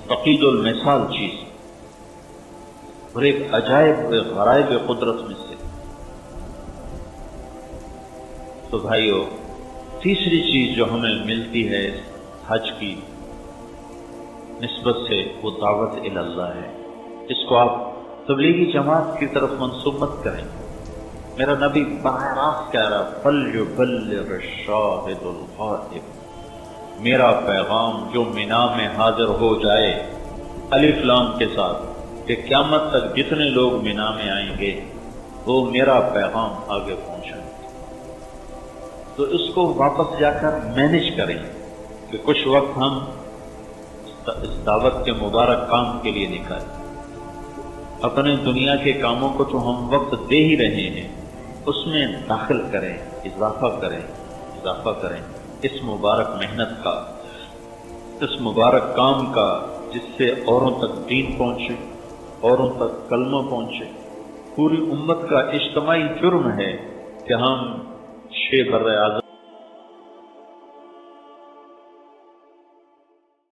فقید المثال چیز اور ایک عجائب غرائب قدرت میں سے۔ تو بھائیو، تیسری چیز جو ہمیں ملتی ہے حج کی نسبت سے وہ دعوت الی اللہ ہے۔ اس کو آپ تبلیغی جماعت کی طرف منسوب مت کریں۔ میرا نبی براہ راست کہہ رہا فَلْيُبَلِّغِ الشَّاهِدُ الْغَائِبُ، میرا پیغام جو مینا میں حاضر ہو جائے، الف لام کے ساتھ، کہ قیامت تک جتنے لوگ مینا میں آئیں گے وہ میرا پیغام آگے پہنچائیں۔ تو اس کو واپس جا کر مینج کریں کہ کچھ وقت ہم اس دعوت کے مبارک کام کے لیے نکالیں۔ اپنے دنیا کے کاموں کو تو ہم وقت دے ہی رہے ہیں، اس میں داخل کریں، اضافہ کریں اس مبارک محنت کا، اس مبارک کام کا، جس سے اوروں تک دین پہنچے، اوروں تک کلمہ پہنچے۔ پوری امت کا اجتماعی جرم ہے کہ ہم 6 بر اعظم